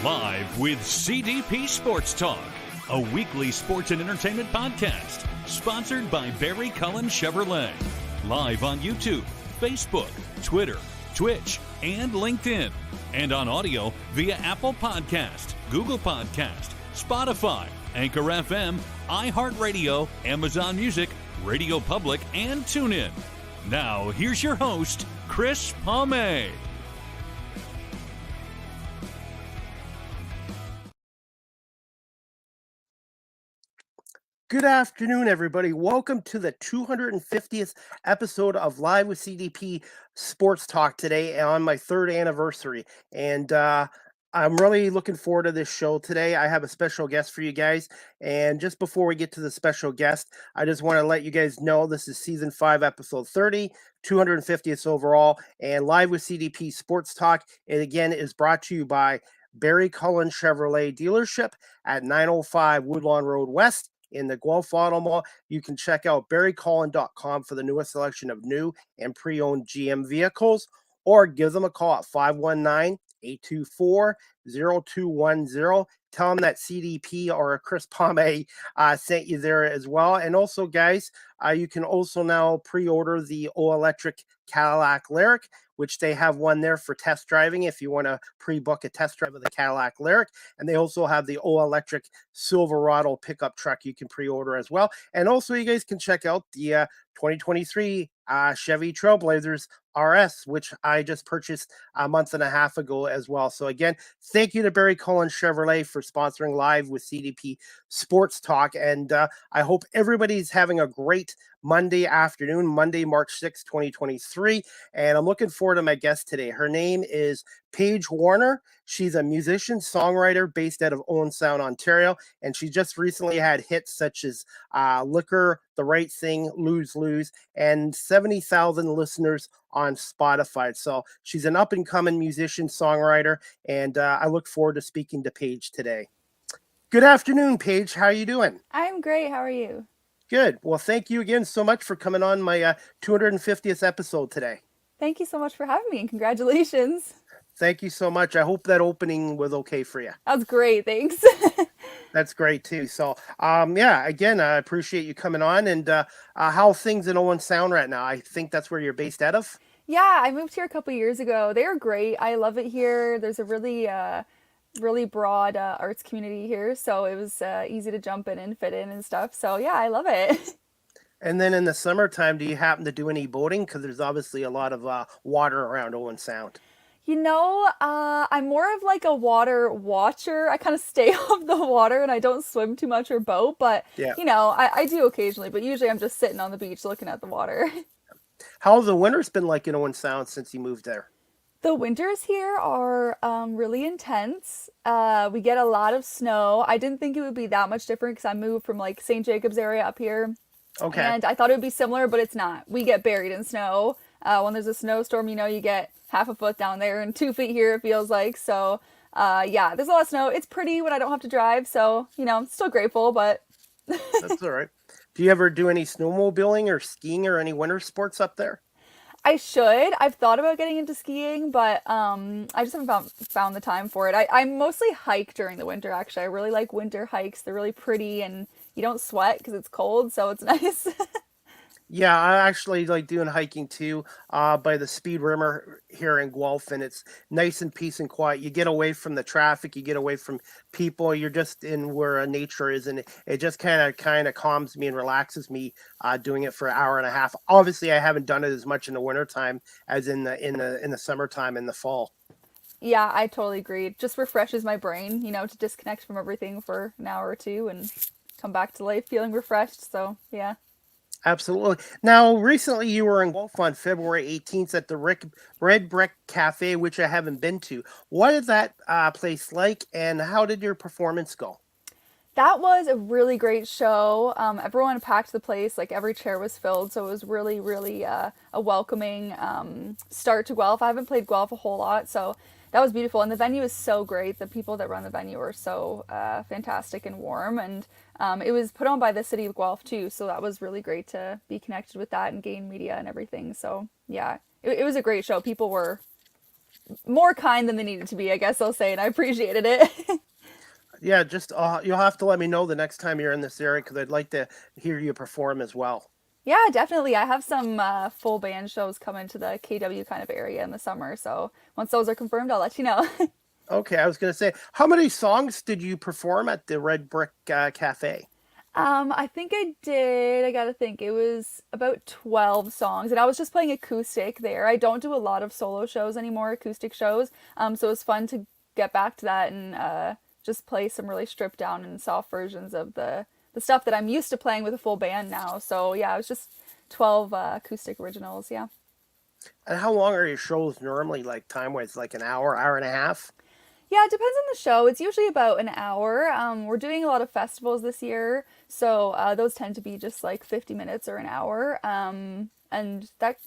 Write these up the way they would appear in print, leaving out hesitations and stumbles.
Live with CDP Sports Talk, a weekly sports and entertainment podcast sponsored by Barry Cullen Chevrolet. Live on YouTube, Facebook, Twitter, Twitch, and LinkedIn. And on audio via Apple Podcast, Google Podcast, Spotify, Anchor FM, iHeartRadio, Amazon Music, Radio Public, and TuneIn. Now, here's your host, Chris Palme. Good afternoon, everybody. Welcome to the 250th episode of Live with CDP Sports Talk today on my third anniversary. And I'm really looking forward to this show today. I have a special guest for you guys. And just before we get to the special guest, I just want to let you guys know this is season 5, episode 30, 250th overall. And Live with CDP Sports Talk, it again is brought to you by Barry Cullen Chevrolet dealership at 905 Woodlawn Road West in the Guelph Auto Mall. You can check out barrycullen.com for the newest selection of new and pre-owned GM vehicles, or give them a call at 519-824-0210. Tell them that CDP or Chris Palme sent you there as well. And also, guys, you can also now pre-order the all-electric Cadillac Lyriq, which they have one there for test driving if you want to pre-book a test drive of the Cadillac Lyriq. And they also have the all-electric Silverado pickup truck you can pre-order as well. And also, you guys can check out the 2023 Chevy Trailblazers RS, which I just purchased a month and a half ago as well. So again, thank you to Barry Cullen Chevrolet for sponsoring Live with CDP Sports Talk. And I hope everybody's having a great Monday afternoon, Monday, March 6, 2023. And I'm looking forward to my guest today. Her name is Paige Warner. She's a musician, songwriter based out of Owen Sound, Ontario. And she just recently had hits such as Liquor, The Right Thing, Lose Lose, and 70,000 listeners on Spotify. So she's an up-and-coming musician, songwriter, and I look forward to speaking to Paige today. Good afternoon, Paige. How are you doing? I'm great. How are you? Good. Well, thank you again so much for coming on my 250th episode today. Thank you so much for having me, and congratulations. Thank you so much. I hope that opening was okay for you. That's great. Thanks. That's great too. So, yeah, again, I appreciate you coming on. And how things in Owen Sound right now? I think that's where you're based out of. Yeah, I moved here a couple years ago. They are great. I love it here. There's a really broad arts community here, so it was easy to jump in and fit in and stuff. So yeah, I love it. And then in the summertime, do you happen to do any boating? Because there's obviously a lot of water around Owen Sound. You know, I'm more of like a water watcher. I kind of stay off the water and I don't swim too much or boat, but Yeah. you know, I do occasionally, but usually I'm just sitting on the beach looking at the water. How's the winter's been like in Owen Sound since you moved there? The winters here are really intense. We get a lot of snow. I didn't think it would be that much different because I moved from like St. Jacobs area up here. Okay. And I thought it would be similar, but it's not. We get buried in snow. When there's a snowstorm, you know, you get half a foot down there and 2 feet here, it feels like. So, yeah, there's a lot of snow. It's pretty when I don't have to drive. So, you know, I'm still grateful, but... That's all right. Do you ever do any snowmobiling or skiing or any winter sports up there? I should. I've thought about getting into skiing, but I just haven't found the time for it. I mostly hike during the winter, actually. I really like winter hikes. They're really pretty, and you don't sweat because it's cold, so it's nice. Yeah, I actually like doing hiking too, by the Speed Rimmer here in Guelph, and it's nice and peace and quiet. You get away from the traffic, you get away from people. You're just in where nature is, and it just kind of calms me and relaxes me. Doing it for an hour and a half. Obviously, I haven't done it as much in the wintertime as in the summertime in the fall. Yeah, I totally agree. It just refreshes my brain, you know, to disconnect from everything for an hour or two and come back to life feeling refreshed. So, yeah. Absolutely. Now, recently you were in Guelph on February 18th at the Red Brick Cafe, which I haven't been to. What is that place like, and how did your performance go? That was a really great show. Everyone packed the place, like every chair was filled, so it was really, really a welcoming start to Guelph. I haven't played Guelph a whole lot, so that was beautiful. And the venue is so great. The people that run the venue are so fantastic and warm. And it was put on by the city of Guelph too, so that was really great to be connected with that and gain media and everything. So yeah, it was a great show. People were more kind than they needed to be, I guess I'll say, and I appreciated it. Yeah, just you'll have to let me know the next time you're in this area because I'd like to hear you perform as well. Yeah, definitely. I have some full band shows coming to the KW kind of area in the summer, so once those are confirmed, I'll let you know. Okay, I was going to say, how many songs did you perform at the Red Brick Cafe? I think I did. I gotta think. It was about 12 songs, and I was just playing acoustic there. I don't do a lot of solo shows anymore, acoustic shows. So it was fun to get back to that and just play some really stripped down and soft versions of the stuff that I'm used to playing with a full band now. So yeah, it was just 12 acoustic originals. Yeah. And how long are your shows normally, like time-wise, like an hour, hour and a half? Yeah, it depends on the show. It's usually about an hour. We're doing a lot of festivals this year, so those tend to be just like 50 minutes or an hour. And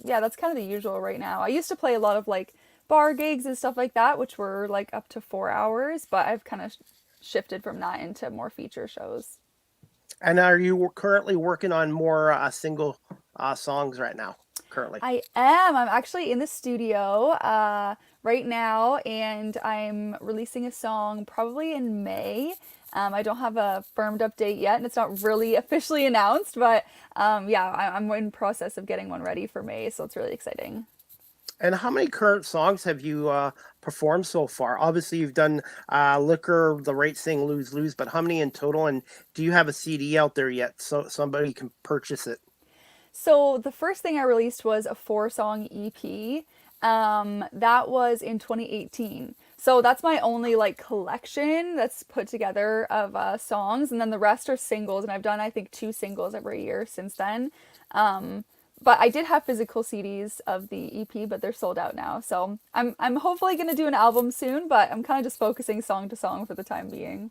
yeah, that's kind of the usual right now. I used to play a lot of like bar gigs and stuff like that, which were like up to 4 hours, but I've kind of shifted from that into more feature shows. And are you currently working on more single songs right now, currently? I am. I'm actually in the studio right now, and I'm releasing a song probably in May. I don't have a firmed up date yet, and it's not really officially announced, but yeah, I'm in process of getting one ready for May, so it's really exciting. And how many current songs have you performed so far? Obviously, you've done Liquor, The Right Thing, Lose, Lose, but how many in total? And do you have a CD out there yet so somebody can purchase it? So the first thing I released was a 4-song EP. That was in 2018. So that's my only like collection that's put together of songs, and then the rest are singles. And I've done I think 2 singles every year since then. But I did have physical CDs of the EP, but they're sold out now. So I'm hopefully gonna do an album soon, but I'm kind of just focusing song to song for the time being.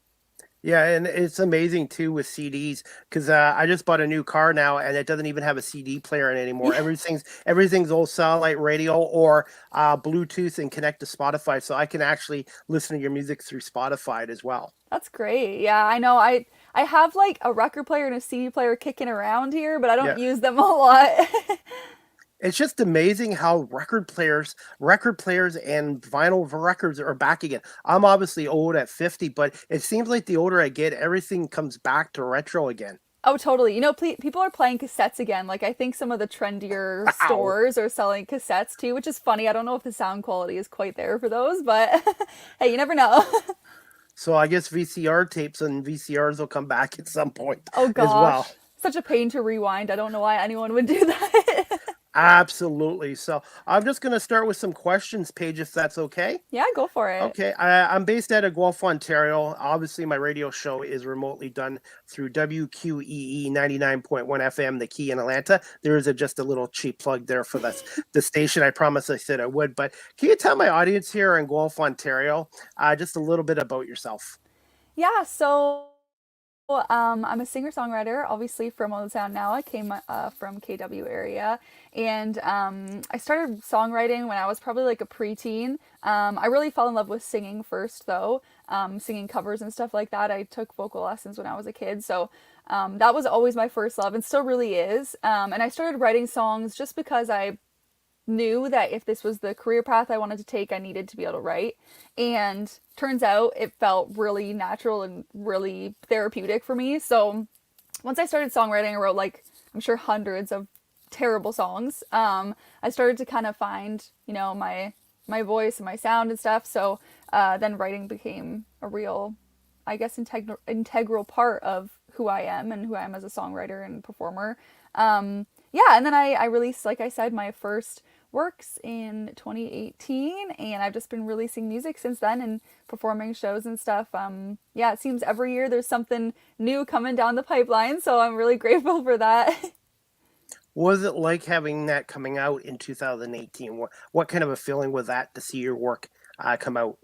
Yeah, and it's amazing too with CDs because I just bought a new car now, and it doesn't even have a CD player in it anymore. Everything's old satellite radio or Bluetooth and connect to Spotify, so I can actually listen to your music through Spotify as well. That's great. Yeah, I know. I have like a record player and a CD player kicking around here, but I Yeah. don't use them a lot. It's just amazing how record players and vinyl records are back again. I'm obviously old at 50, but it seems like the older I get, everything comes back to retro again. Oh, totally. You know, people are playing cassettes again. Like I think some of the trendier Wow. stores are selling cassettes too, which is funny. I don't know if the sound quality is quite there for those, but hey, you never know. So I guess VCR tapes and VCRs will come back at some point Oh as well. gosh. Such a pain to rewind. I don't know why anyone would do that. Absolutely. So I'm just going to start with some questions, Paige, if that's okay. Yeah, go for it. Okay, I'm based out of Guelph, Ontario. Obviously, my radio show is remotely done through WQEE 99.1 FM, the key in Atlanta. There is just a little cheap plug there for the station. I promised I said I would. But can you tell my audience here in Guelph, Ontario, just a little bit about yourself? Yeah, so I'm a singer-songwriter, obviously from Owen Sound now. I came from KW area, and I started songwriting when I was probably like a preteen. I really fell in love with singing first, though, singing covers and stuff like that. I took vocal lessons when I was a kid, so that was always my first love, and still really is. And I started writing songs just because I knew that if this was the career path I wanted to take, I needed to be able to write. And turns out it felt really natural and really therapeutic for me. So once I started songwriting, I wrote like, I'm sure hundreds of terrible songs. I started to kind of find, you know, my voice and my sound and stuff. So then writing became a real, I guess, integral part of who I am and who I am as a songwriter and performer. Yeah, and then I released, like I said, my first works in 2018, and I've just been releasing music since then and performing shows and stuff. Yeah, it seems every year there's something new coming down the pipeline, so I'm really grateful for that. What was it like having that coming out in 2018? What kind of a feeling was that to see your work come out?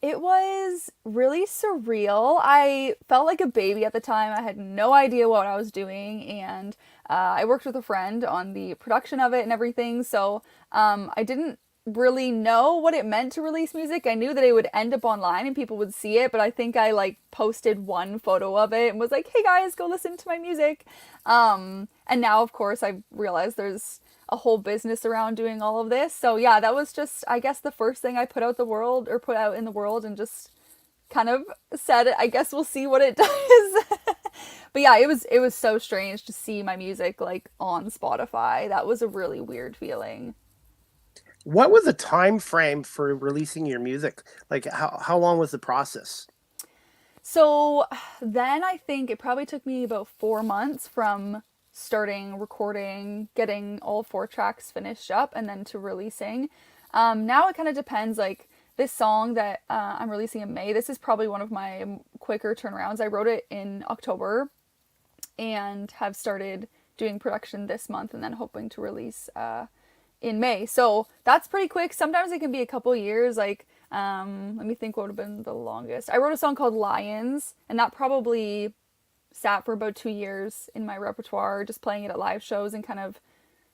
It was really surreal. I felt like a baby at the time. I had no idea what I was doing, and I worked with a friend on the production of it and everything. So I didn't really know what it meant to release music. I knew that it would end up online and people would see it, but I think I like posted one photo of it and was like, "Hey guys, go listen to my music." And now, of course, I realize there's a whole business around doing all of this. So yeah, that was just, I guess, the first thing I put out in the world, and just kind of said, I guess we'll see what it does. But yeah, it was so strange to see my music like on Spotify. That was a really weird feeling. What was the time frame for releasing your music? Like how long was the process? So then I think it probably took me about 4 months from starting recording, getting all 4 tracks finished up, and then to releasing. Now it kind of depends. Like this song that I'm releasing in May, this is probably one of my quicker turnarounds. I wrote it in October and have started doing production this month, and then hoping to release in May. So that's pretty quick. Sometimes it can be a couple years. Like, let me think what would have been the longest. I wrote a song called Lions, and that probably sat for about 2 years in my repertoire, just playing it at live shows and kind of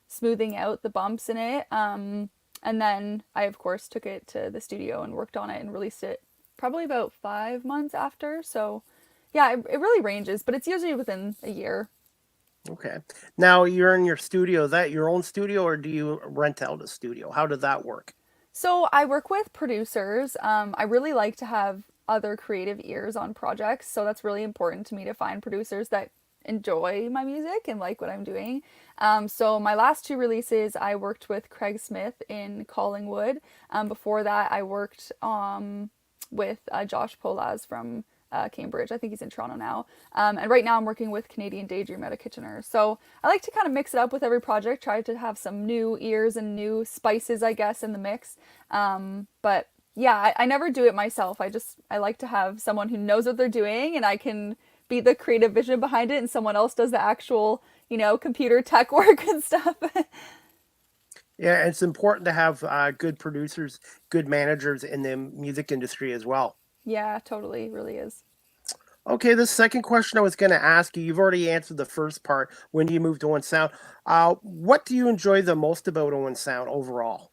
smoothing out the bumps in it. And then I, of course, took it to the studio and worked on it and released it probably about 5 months after. So yeah, it really ranges, but it's usually within a year. Okay. Now you're in your studio. Is that your own studio, or do you rent out a studio? How did that work? So I work with producers. I really like to have other creative ears on projects, so that's really important to me to find producers that enjoy my music and like what I'm doing. So my last 2 releases, I worked with Craig Smith in Collingwood. Before that, I worked with Josh Polaz from Cambridge. I think he's in Toronto now. And right now I'm working with Canadian Daydream out of Kitchener. So I like to kind of mix it up with every project, try to have some new ears and new spices, I guess, in the mix. But yeah, I never do it myself. I like to have someone who knows what they're doing, and I can be the creative vision behind it, and someone else does the actual, computer tech work and stuff. Yeah, it's important to have good producers, good managers in the music industry as well. Yeah, totally, really is. Okay, the second question I was going to ask you, you've already answered the first part. When do you move to Owen Sound? What do you enjoy the most about Owen Sound overall?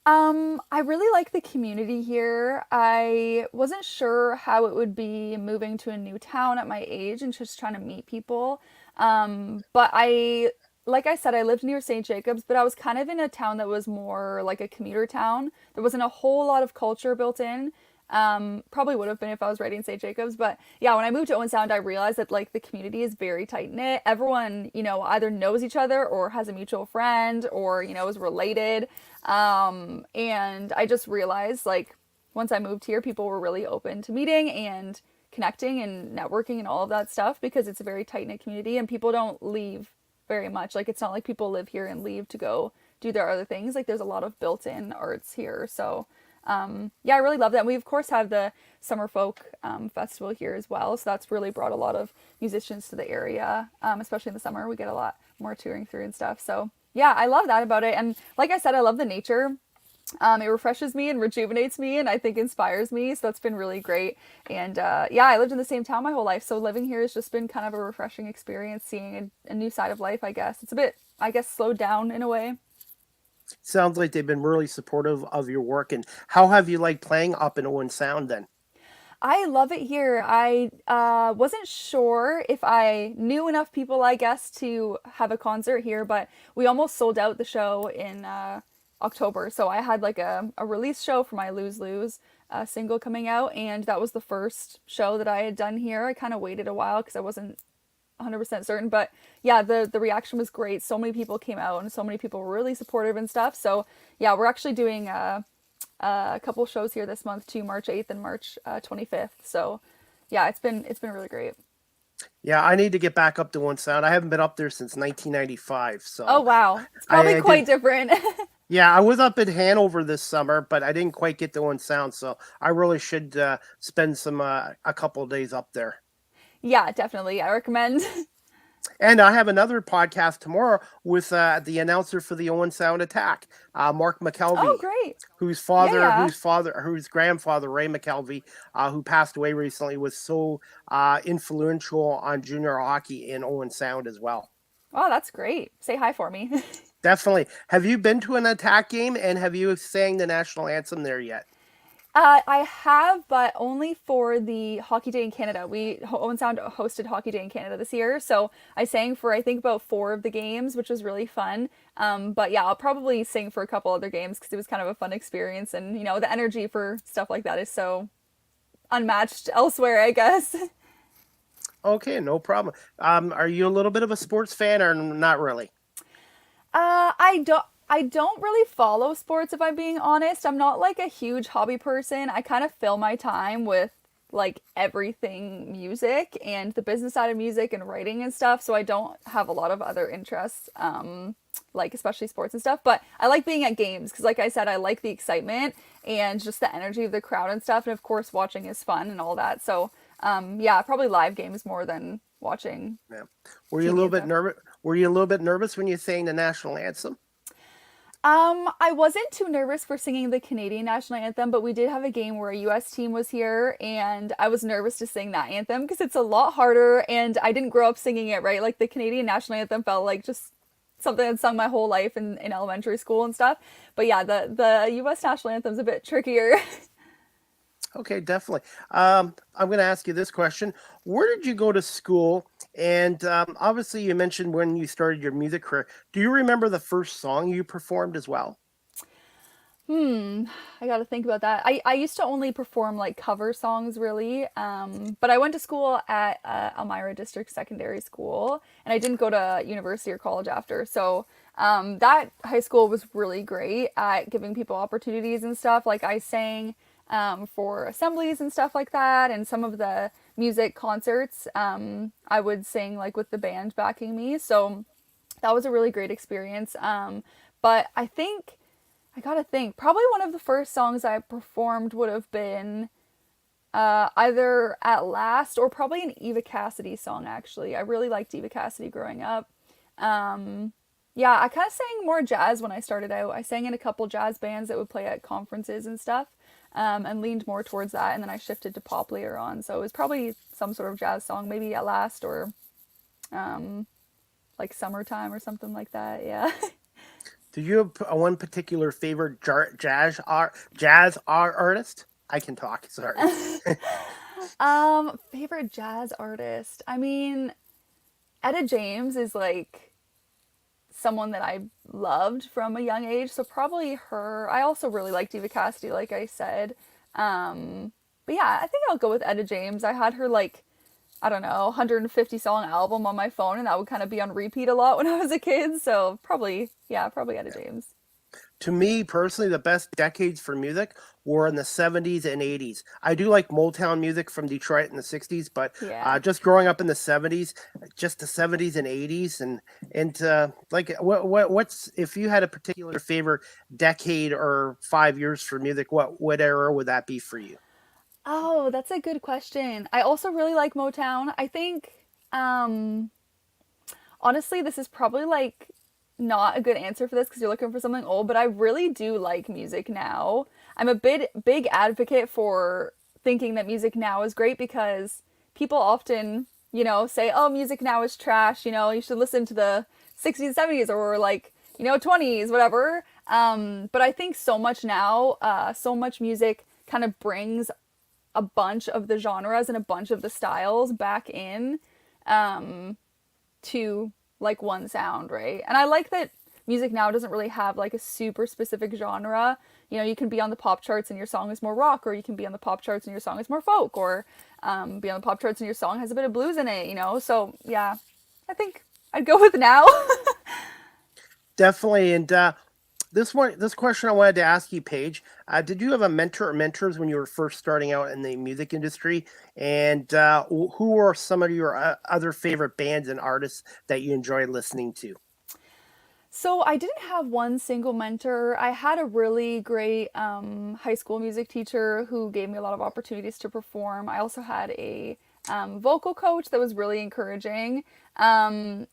I really like the community here. I wasn't sure how it would be moving to a new town at my age and just trying to meet people. But like I said, I lived near St. Jacobs, but I was kind of in a town that was more like a commuter town. There wasn't a whole lot of culture built in. Probably would have been if I was writing St. Jacobs, but yeah, when I moved to Owen Sound, I realized that like the community is very tight knit. Everyone, either knows each other or has a mutual friend or, is related. And I just realized like once I moved here, people were really open to meeting and connecting and networking and all of that stuff, because it's a very tight knit community and people don't leave very much. Like it's not like people live here and leave to go do their other things. Like there's a lot of built-in arts here. So yeah, I really love that. And we of course have the Summerfolk festival here as well, so that's really brought a lot of musicians to the area, especially in the summer. We get a lot more touring through and stuff. So yeah, I love that about it. And like I said, I love the nature. It refreshes me and rejuvenates me, and I think inspires me. So that's been really great. And yeah, I lived in the same town my whole life, so living here has just been kind of a refreshing experience, seeing a new side of life. I guess it's a bit, I guess, slowed down in a way. Sounds like they've been really supportive of your work. And how have you liked playing up in Owen Sound then? I love it here. I wasn't sure if I knew enough people, I guess, to have a concert here, but we almost sold out the show in October. So I had like a release show for my Lose Lose single coming out, and that was the first show that I had done here. I kind of waited a while because I wasn't 100% certain, but yeah, the reaction was great. So many people came out and so many people were really supportive and stuff. So yeah, we're actually doing a couple shows here this month too, March 8th and March 25th. So yeah, it's been really great. Yeah, I need to get back up to Owen Sound. I haven't been up there since 1995. So Oh wow, it's probably quite different. Yeah, I was up in Hanover this summer, but I didn't quite get to Owen Sound, so I really should spend a couple of days up there. Yeah, definitely. I recommend. And I have another podcast tomorrow with the announcer for the Owen Sound Attack, Mark McKelvey. Oh, great. Whose Yeah. grandfather, Ray McKelvey, who passed away recently, was so influential on junior hockey in Owen Sound as well. Oh, that's great. Say hi for me. Definitely. Have you been to an Attack game, and have you sang the national anthem there yet? I have, but only for the Hockey Day in Canada. Owen Sound hosted Hockey Day in Canada this year, so I sang for I think about 4 of the games, which was really fun. But yeah, I'll probably sing for a couple other games because it was kind of a fun experience, and the energy for stuff like that is so unmatched elsewhere, I guess. Okay, no problem. Are you a little bit of a sports fan or not really? I don't really follow sports if I'm being honest. I'm not like a huge hobby person. I kind of fill my time with like everything music and the business side of music and writing and stuff, so I don't have a lot of other interests, like especially sports and stuff. But I like being at games because, like I said, I like the excitement and just the energy of the crowd and stuff, and of course watching is fun and all that. So yeah, probably live games more than watching Yeah. Were you a TV little and bit stuff. nervous? Were you a little bit nervous when you sang the national anthem? I wasn't too nervous for singing the Canadian national anthem, but we did have a game where a US team was here, and I was nervous to sing that anthem because it's a lot harder, and I didn't grow up singing it, right? Like the Canadian national anthem felt like just something I'd sung my whole life in elementary school and stuff. But yeah, the US national anthem's a bit trickier. Okay, definitely. I'm going to ask you this question. Where did you go to school? And obviously, you mentioned when you started your music career. Do you remember the first song you performed as well? I gotta think about that. I used to only perform like cover songs really, but I went to school at Elmira District Secondary School, and I didn't go to university or college after. So that high school was really great at giving people opportunities and stuff. Like I sang for assemblies and stuff like that, and some of the music concerts I would sing like with the band backing me. So that was a really great experience. But I gotta think. Probably one of the first songs I performed would have been either At Last or probably an Eva Cassidy song, actually. I really liked Eva Cassidy growing up. Yeah, I kind of sang more jazz when I started out. I sang in a couple jazz bands that would play at conferences and stuff, and leaned more towards that. And then I shifted to pop later on. So it was probably some sort of jazz song, maybe At Last or like Summertime or something like that. Yeah. Do you have one particular favorite artist? I can talk. Sorry. Favorite jazz artist. I mean, Etta James is like someone that I loved from a young age, so probably her. I also really liked Eva Cassidy, like I said. But yeah, I think I'll go with Etta James. I had her like, I don't know, 150 song album on my phone, and that would kind of be on repeat a lot when I was a kid. So probably, yeah, probably Etta James. To me personally, the best decades for music were in the 70s and 80s. I do like Motown music from Detroit in the 60s, but Yeah. just growing up in the 70s, just the 70s and 80s, and like what's if you had a particular favorite decade or 5 years for music, what era would that be for you? Oh, that's a good question. I also really like Motown. I think, um, honestly, this is probably like not a good answer for this because you're looking for something old, but I really do like music now. I'm a big advocate for thinking that music now is great because people often, say, "Oh, music now is trash, you should listen to the 60s, 70s or like, 20s, whatever." But I think so much now, so much music kind of brings a bunch of the genres and a bunch of the styles back in to like one sound, right? And I like that music now doesn't really have like a super specific genre. You can be on the pop charts and your song is more rock, or you can be on the pop charts and your song is more folk, or be on the pop charts and your song has a bit of blues in it. So yeah, I think I'd go with now. Definitely. And this question I wanted to ask you, Paige. Did you have a mentor or mentors when you were first starting out in the music industry? And who are some of your other favorite bands and artists that you enjoy listening to? So I didn't have one single mentor. I had a really great high school music teacher who gave me a lot of opportunities to perform. I also had a vocal coach that was really encouraging. And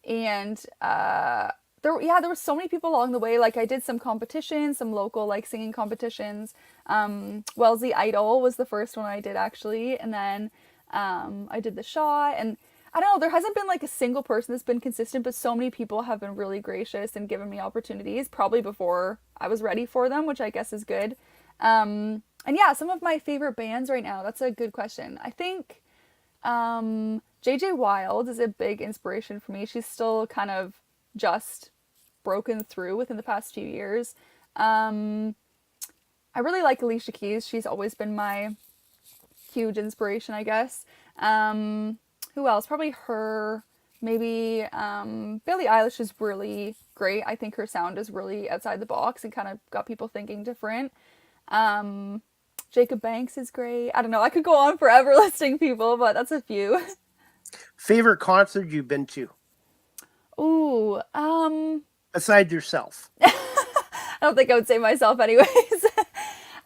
there were so many people along the way. Like I did some competitions, some local like singing competitions. Wellesley Idol was the first one I did actually, and then I did the Shot, and I don't know, there hasn't been like a single person that's been consistent, but so many people have been really gracious and given me opportunities, probably before I was ready for them, which I guess is good. And yeah, some of my favorite bands right now. That's a good question. I think JJ Wild is a big inspiration for me. She's still kind of just broken through within the past few years. Um, I really like Alicia Keys. She's always been my huge inspiration, I guess. Who else? Probably her. Maybe Billie Eilish is really great. I think her sound is really outside the box and kind of got people thinking different. Um, Jacob Banks is great. I don't know. I could go on forever listing people, but that's a few. Favorite concert you've been to Ooh, aside yourself? I don't think I would say myself anyways.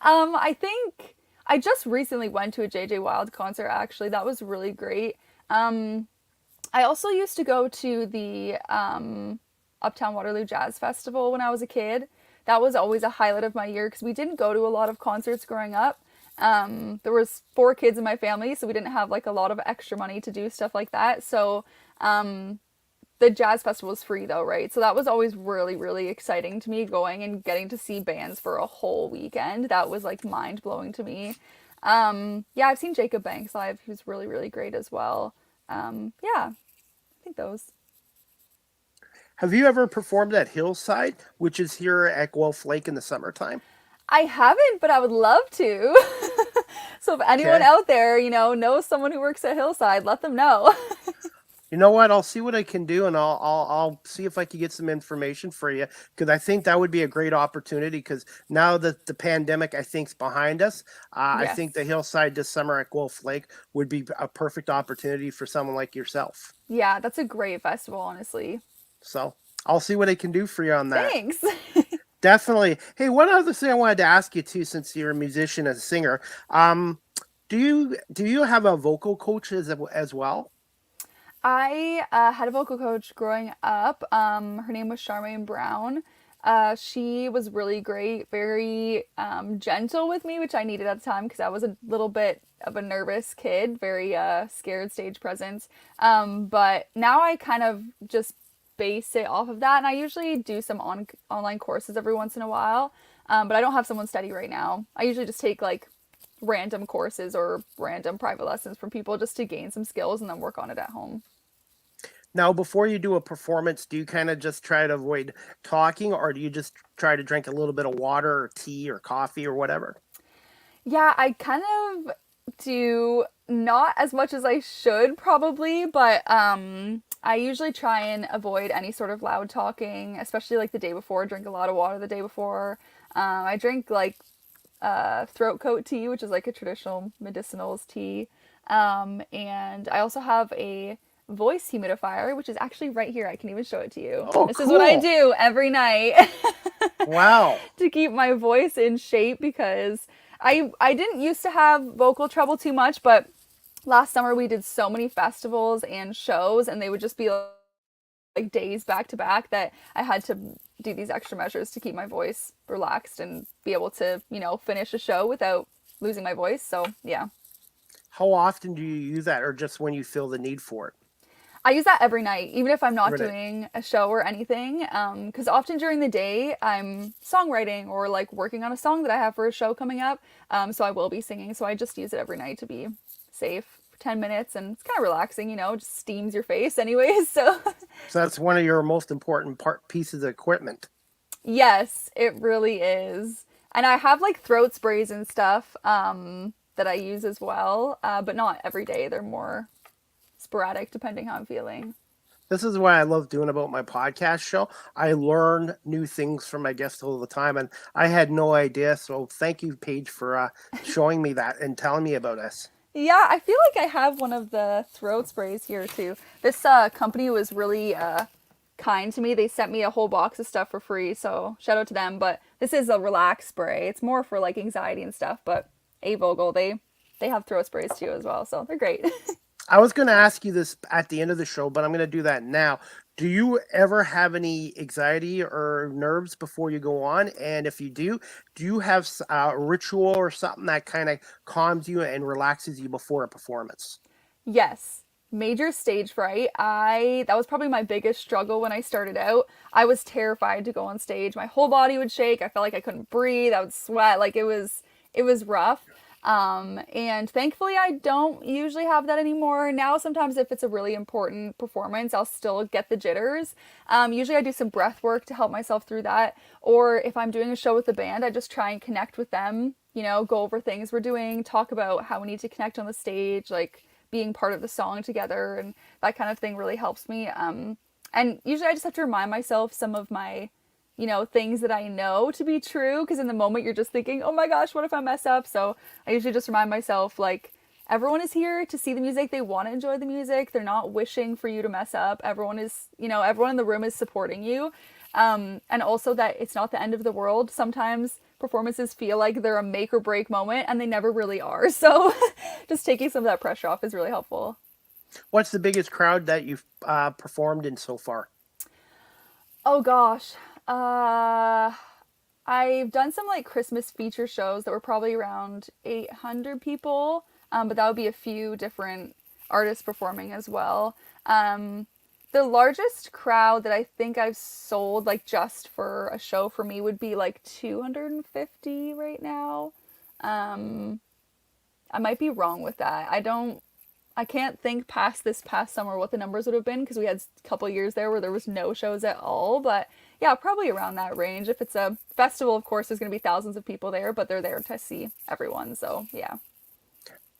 I think I just recently went to a JJ Wild concert actually. That was really great. I also used to go to the Uptown Waterloo Jazz Festival when I was a kid. That was always a highlight of my year because we didn't go to a lot of concerts growing up. There was 4 kids in my family, so we didn't have like a lot of extra money to do stuff like that. So the jazz festival was free though, right? So that was always really, really exciting to me, going and getting to see bands for a whole weekend. That was like mind blowing to me. Yeah, I've seen Jacob Banks live. He was really, really great as well. Yeah, I think those. Have you ever performed at Hillside, which is here at Guelph Lake in the summertime? I haven't, but I would love to. So if anyone Okay. out there, knows someone who works at Hillside, let them know. You know what? I'll see what I can do, and I'll see if I can get some information for you, because I think that would be a great opportunity. Because now that the pandemic, I think, is behind us, I think Yes. the Hillside this summer at Guelph Lake would be a perfect opportunity for someone like yourself. Yeah, that's a great festival, honestly. So I'll see what I can do for you on that. Thanks. Definitely. Hey, one other thing I wanted to ask you too, since you're a musician and a singer, um, do you have a vocal coach as well? I had a vocal coach growing up. Her name was Charmaine Brown. She was really great, very gentle with me, which I needed at the time because I was a little bit of a nervous kid, very scared stage presence. But now I kind of just base it off of that, and I usually do some online courses every once in a while. But I don't have someone steady right now. I usually just take like random courses or random private lessons from people just to gain some skills and then work on it at home. Now, before you do a performance, do you kind of just try to avoid talking, or do you just try to drink a little bit of water or tea or coffee or whatever? Yeah, I kind of do not as much as I should probably, but I usually try and avoid any sort of loud talking, especially like the day before. Drink a lot of water the day before. I drink like throat coat tea, which is like a traditional medicinals tea. And I also have a voice humidifier, which is actually right here. I can even show it to you. Oh, This is what I cool. do every night Wow. to keep my voice in shape because I didn't used to have vocal trouble too much, but last summer we did so many festivals and shows and they would just be like days back to back that I had to do these extra measures to keep my voice relaxed and be able to, finish a show without losing my voice. So, yeah. How often do you use that, or just when you feel the need for it? I use that every night, even if I'm not Every day. doing a show or anything. Because often during the day, I'm songwriting or like working on a song that I have for a show coming up. So I will be singing. So I just use it every night to be safe for 10 minutes. And it's kind of relaxing, just steams your face anyways. So So that's one of your most important pieces of equipment. yes, it really is. And I have like throat sprays and stuff that I use as well, but not every day. They're more sporadic depending how I'm feeling. This is what I love doing about my podcast show. I learn new things from my guests all the time, and I had no idea. So thank you, Paige, for showing me that and telling me about this. Yeah, I feel like I have one of the throat sprays here too. This company was really kind to me. They sent me a whole box of stuff for free, so shout out to them. But this is a relax spray. It's more for like anxiety and stuff. But Avogel, they have throat sprays too as well, so they're great. I was going to ask you this at the end of the show, but I'm going to do that now. Do you ever have any anxiety or nerves before you go on? And if you do you have a ritual or something that kind of calms you and relaxes you before a performance? Yes. Major stage fright. I That was probably my biggest struggle when I started out. I was terrified to go on stage. My whole body would shake. I felt like I couldn't breathe. I would sweat. Like it was rough. And thankfully I don't usually have that anymore. Now sometimes if it's a really important performance, I'll still get the jitters. Usually I do some breath work to help myself through that. Or if I'm doing a show with the band, I just try and connect with them, go over things we're doing, talk about how we need to connect on the stage, like being part of the song together, and that kind of thing really helps me. And usually I just have to remind myself some of my things that I know to be true, because in the moment you're just thinking, oh my gosh, what if I mess up? So I usually just remind myself, like, everyone is here to see the music. They want to enjoy the music. They're not wishing for you to mess up. Everyone is, everyone in the room is supporting you. And also that it's not the end of the world. Sometimes performances feel like they're a make or break moment, and they never really are. So just taking some of that pressure off is really helpful. What's the biggest crowd that you've performed in so far? Oh gosh. I've done some like Christmas feature shows that were probably around 800 people, but that would be a few different artists performing as well. The largest crowd that I think I've sold like just for a show for me would be like 250 right now. I might be wrong with that. I can't think past this past summer what the numbers would have been, because we had a couple years there where there was no shows at all, but yeah, probably around that range. If it's a festival, of course, there's going to be thousands of people there, but they're there to see everyone. So yeah.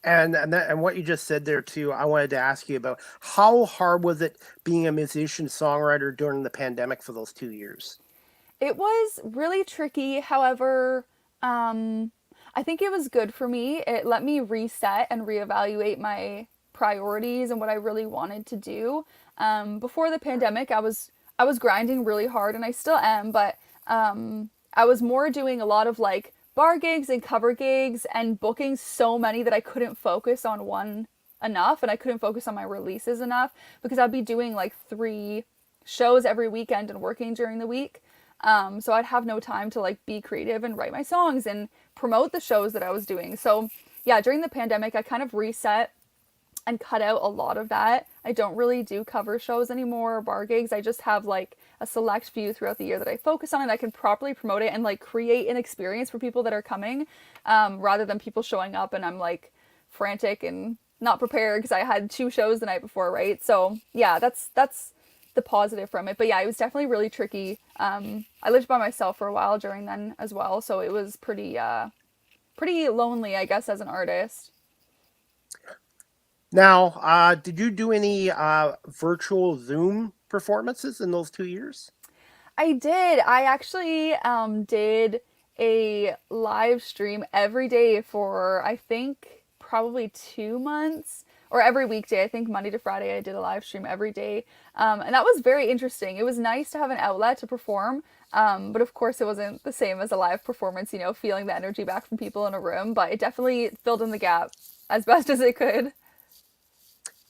And what you just said there too, I wanted to ask you about how hard was it being a musician songwriter during the pandemic for those 2 years? It was really tricky. However, I think it was good for me. It let me reset and reevaluate my priorities and what I really wanted to do. Before the pandemic, I was grinding really hard, and I still am, but I was more doing a lot of like bar gigs and cover gigs and booking so many that I couldn't focus on one enough, and I couldn't focus on my releases enough, because I'd be doing like 3 shows every weekend and working during the week. So I'd have no time to like be creative and write my songs and promote the shows that I was doing. So yeah, during the pandemic, I kind of reset and cut out a lot of that. I don't really do cover shows anymore or bar gigs. I just have like a select few throughout the year that I focus on, and I can properly promote it and like create an experience for people that are coming, rather than people showing up and I'm like frantic and not prepared because I had 2 shows the night before, right? So yeah, that's the positive from it. But yeah, it was definitely really tricky. I lived by myself for a while during then as well, so it was pretty lonely, I guess, as an artist. Now, did you do any virtual Zoom performances in those 2 years? I did. I actually did a live stream every day for, I think, probably 2 months, or every weekday. I think Monday to Friday I did a live stream every day. And that was very interesting. It was nice to have an outlet to perform. But of course it wasn't the same as a live performance, feeling the energy back from people in a room, but it definitely filled in the gap as best as it could.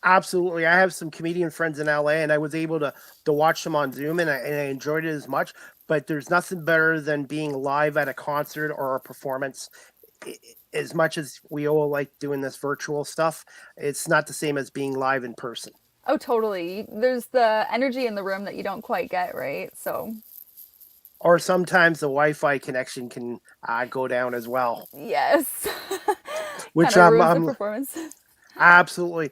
Absolutely. I have some comedian friends in LA, and I was able to watch them on Zoom, and I enjoyed it as much. But there's nothing better than being live at a concert or a performance. As much as we all like doing this virtual stuff, it's not the same as being live in person. Oh, totally. There's the energy in the room that you don't quite get, right? So. Or sometimes the Wi-Fi connection can go down as well. Yes. Which kind of ruins the performance. Absolutely.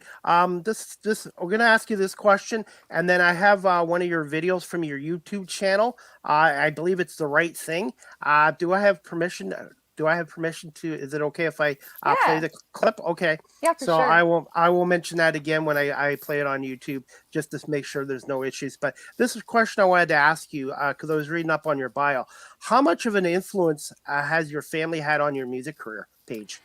This we're gonna ask you this question, and then I have one of your videos from your YouTube channel. I believe it's The Right Thing. Do I have permission? Do I have permission to? Is it okay if I play the clip? Okay. Yeah, for so sure. I will mention that again when I play it on YouTube, just to make sure there's no issues. But this is a question I wanted to ask you, because I was reading up on your bio. How much of an influence has your family had on your music career, Paige?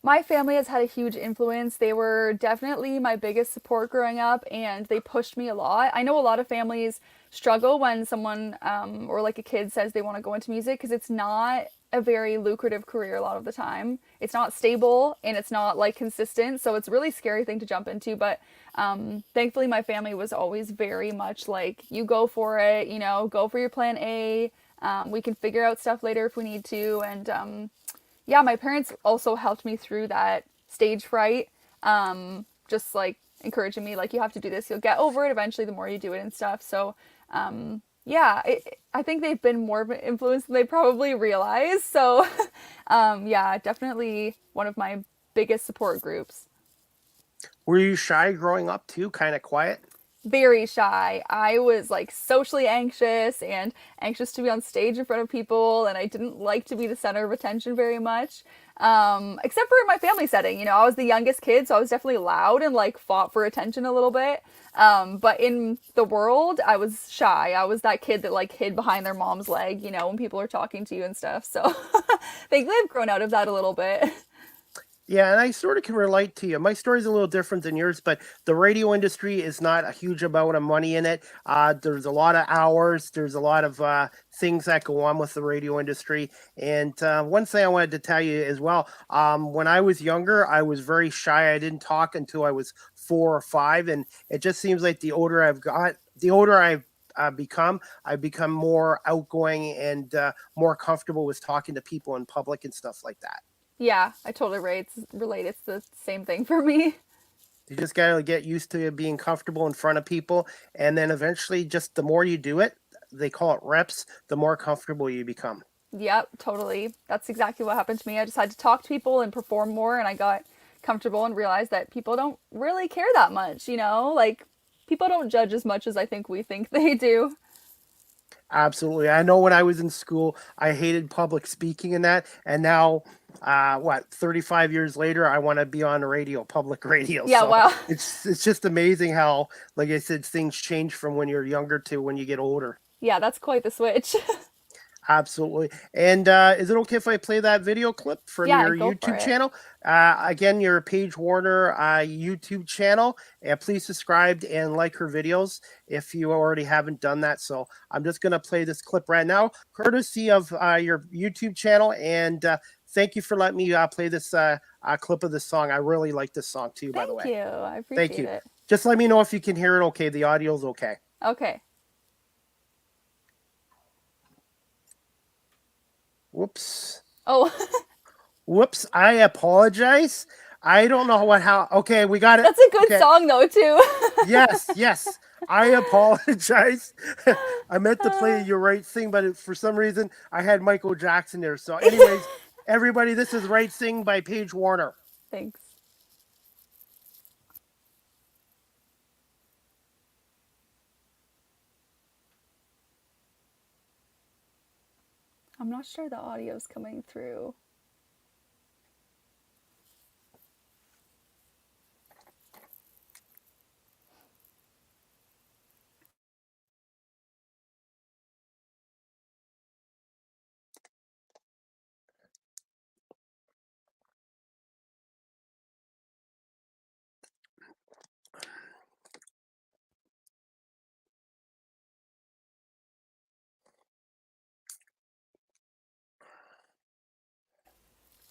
My family has had a huge influence. They were definitely my biggest support growing up, and they pushed me a lot. I know a lot of families struggle when someone or like a kid says they want to go into music, because it's not a very lucrative career a lot of the time. It's not stable, and it's not like consistent, so it's a really scary thing to jump into. But thankfully my family was always very much like, you go for it, go for your plan A. We can figure out stuff later if we need to. And yeah, my parents also helped me through that stage fright, just like encouraging me, like, you have to do this, you'll get over it eventually the more you do it and stuff. So yeah, I think they've been more of an influence than they probably realize. So Yeah, definitely one of my biggest support groups. Were you shy growing up too? Kind of quiet? Very shy. I was like socially anxious and anxious to be on stage in front of people, and I didn't like to be the center of attention very much. Except for in my family setting. I was the youngest kid, so I was definitely loud and like fought for attention a little bit. But in the world, I was shy. I was that kid that like hid behind their mom's leg, when people are talking to you and stuff. So thankfully, I've grown out of that a little bit. Yeah, and I sort of can relate to you. My story's a little different than yours, but the radio industry is not a huge amount of money in it. There's a lot of hours. There's a lot of things that go on with the radio industry. And one thing I wanted to tell you as well, when I was younger, I was very shy. I didn't talk until I was 4 or 5, and it just seems like the older I've become more outgoing and more comfortable with talking to people in public and stuff like that. Yeah, I totally relate. It's the same thing for me. You just gotta get used to being comfortable in front of people, and then eventually, just the more you do it, they call it reps, the more comfortable you become. Yep, totally. That's exactly what happened to me. I just had to talk to people and perform more, and I got comfortable and realized that people don't really care that much. Like, people don't judge as much as I think we think they do. Absolutely. I know when I was in school, I hated public speaking and that, and now, 35 years later, I want to be on the radio, public radio. Yeah, So wow. it's just amazing how, like I said, things change from when you're younger to when you get older. Yeah, that's quite the switch. Absolutely. And is it okay if I play that video clip from Yeah, your go for YouTube it. channel? Again, your Paige Warner YouTube channel. And please subscribe and like her videos if you already haven't done that. So I'm just going to play this clip right now, courtesy of your YouTube channel. And thank you for letting me play this clip of this song. I really like this song too, by the Thank way. you. I Thank appreciate you. it. Just let me know if you can hear it okay. The audio's okay. Okay. Whoops. Oh, Whoops, I apologize. I don't know how. Okay, we got it. that's a good Okay. song, though, too. Yes, yes. I apologize. I meant to play your right thing, but for some reason I had Michael Jackson there. So, anyways, everybody, this is Right Thing by Paige Warner. Thanks. I'm not sure the audio's coming through.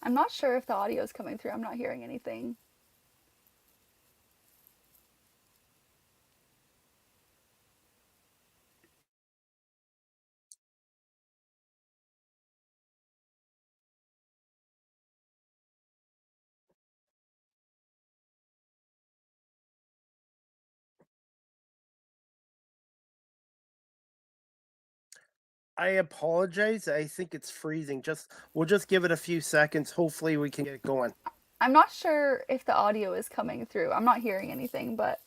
I'm not sure if the audio's coming through. I'm not hearing anything. I apologize. I think it's freezing. We'll just give it a few seconds. Hopefully, we can get it going. I'm not sure if the audio is coming through. I'm not hearing anything, but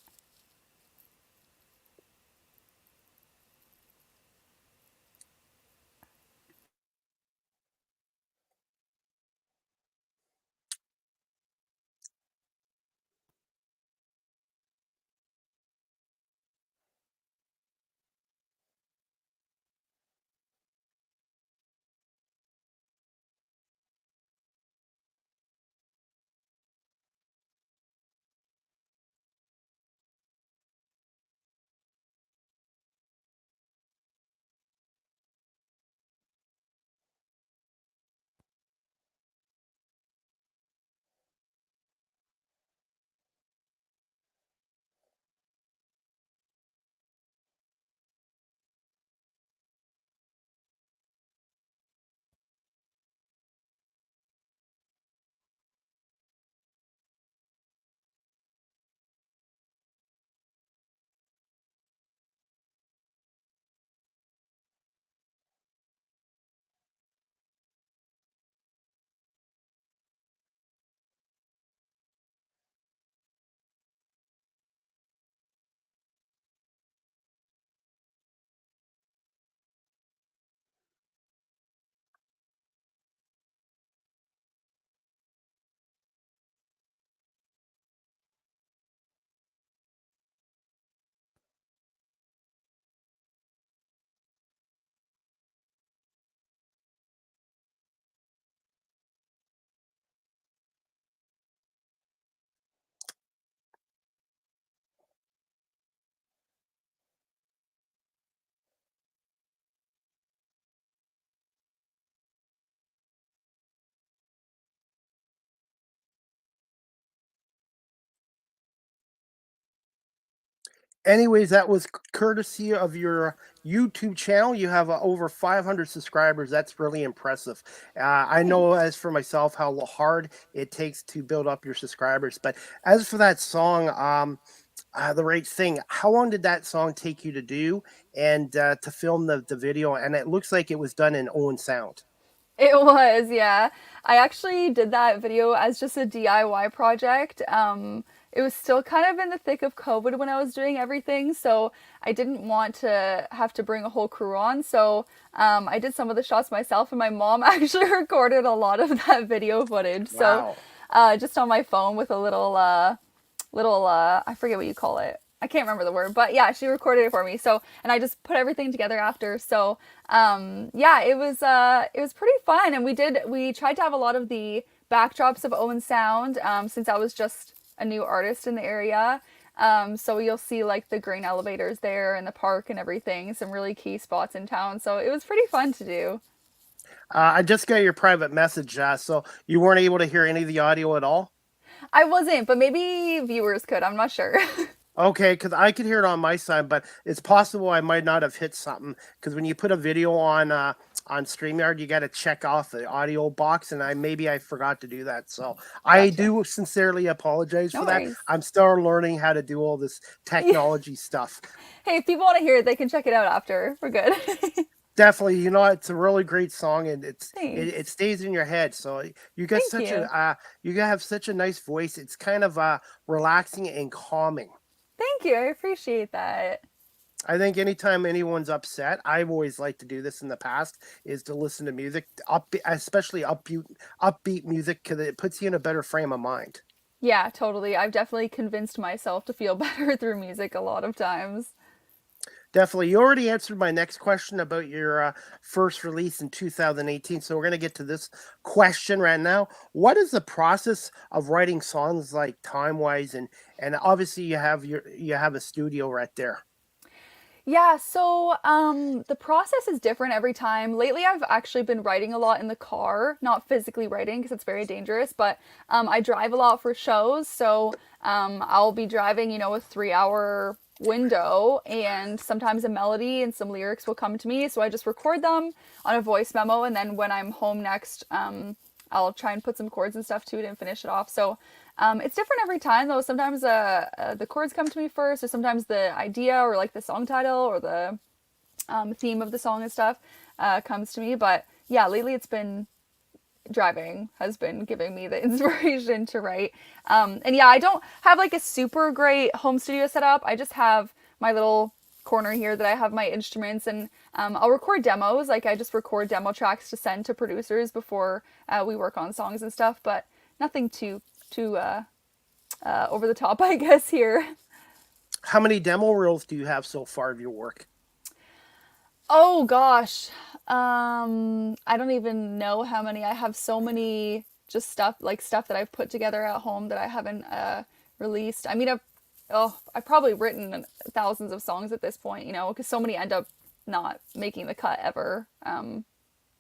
Anyways, that was courtesy of your YouTube channel. You have over 500 subscribers. That's really impressive. I know, Thanks. as for myself, how hard it takes to build up your subscribers. But as for that song, the right thing, how long did that song take you to do and to film the video? And it looks like it was done in Owen Sound. It was, yeah. I actually did that video as just a DIY project. It was still kind of in the thick of COVID when I was doing everything, so I didn't want to have to bring a whole crew on. So I did some of the shots myself, and my mom actually recorded a lot of that video footage. So Wow. just on my phone with a little I forget what you call it. I can't remember the word, but yeah, she recorded it for me. So, and I just put everything together after. So, yeah, it was pretty fun, and we tried to have a lot of the backdrops of Owen Sound, since I was just a new artist in the area. So you'll see like the grain elevators there and the park and everything, some really key spots in town. So it was pretty fun to do. I just got your private message, so you weren't able to hear any of the audio at all? I wasn't, but maybe viewers could. I'm not sure. Okay, because I could hear it on my side, but it's possible I might not have hit something. Because when you put a video on StreamYard, you got to check off the audio box, and I forgot to do that. So I Gotcha. do sincerely apologize No for that. worries. I'm still learning how to do all this Yeah. technology stuff. Hey, if people want to hear it, they can check it out after. We're good. Definitely, it's a really great song, and it Thanks. stays in your head. So you got Thank such you. you have such a nice voice. It's kind of relaxing and calming. Thank you. I appreciate that. I think anytime anyone's upset, I've always liked to do this in the past, is to listen to music, especially upbeat music, because it puts you in a better frame of mind. Yeah, totally. I've definitely convinced myself to feel better through music a lot of times. Definitely. You already answered my next question about your first release in 2018. So we're going to get to this question right now. What is the process of writing songs, like time wise? And obviously you have a studio right there. Yeah, so the process is different every time. Lately, I've actually been writing a lot in the car, not physically writing because it's very dangerous, but I drive a lot for shows. So I'll be driving, a 3 hour window, and sometimes a melody and some lyrics will come to me. So I just record them on a voice memo, and then when I'm home next, I'll try and put some chords and stuff to it and finish it off. So it's different every time though. Sometimes the chords come to me first, or sometimes the idea or like the song title or the theme of the song and stuff comes to me. But yeah, lately it's been driving has been giving me the inspiration to write. And yeah, I don't have like a super great home studio setup. I just have my little corner here that I have my instruments, and I'll record demos. Like I just record demo tracks to send to producers before we work on songs and stuff, but nothing too over the top, I guess, here. How many demo reels do you have so far of your work? Oh gosh. I don't even know how many. I have so many just stuff that I've put together at home that I haven't released. I mean, I've probably written thousands of songs at this point, because so many end up not making the cut ever.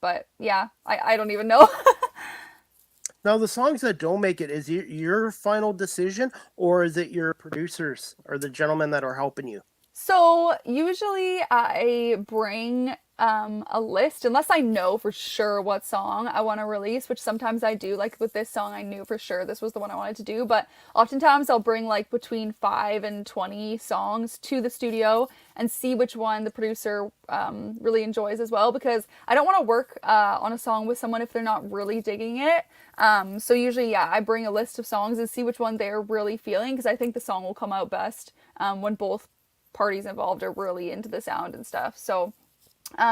But yeah, I don't even know. Now, the songs that don't make it, is your final decision, or is it your producers or the gentlemen that are helping you? So usually I bring a list, unless I know for sure what song I want to release, which sometimes I do. Like with this song, I knew for sure this was the one I wanted to do, but oftentimes I'll bring like between 5 and 20 songs to the studio and see which one the producer really enjoys as well, because I don't want to work on a song with someone if they're not really digging it. So usually, yeah, I bring a list of songs and see which one they're really feeling, because I think the song will come out best when both parties involved are really into the sound and stuff. So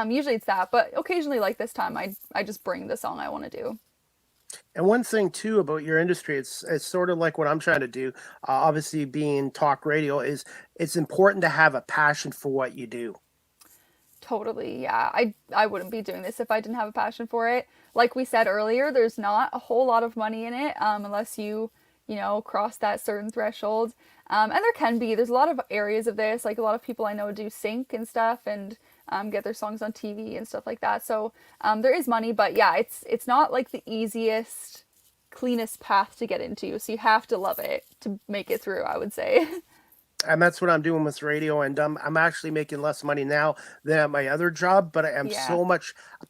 usually it's that, but occasionally, like this time, I just bring the song I want to do. And one thing too about your industry, it's sort of like what I'm trying to do. Obviously, being talk radio, is it's important to have a passion for what you do. Totally, yeah. I wouldn't be doing this if I didn't have a passion for it. Like we said earlier, there's not a whole lot of money in it, unless you cross that certain threshold. And there can be. There's a lot of areas of this. Like a lot of people I know do sync and stuff, and get their songs on TV and stuff like that. So there is money, but yeah, it's not like the easiest, cleanest path to get into. So you have to love it to make it through, I would say. And that's what I'm doing with radio. And I'm actually making less money now than at my other job, Yeah.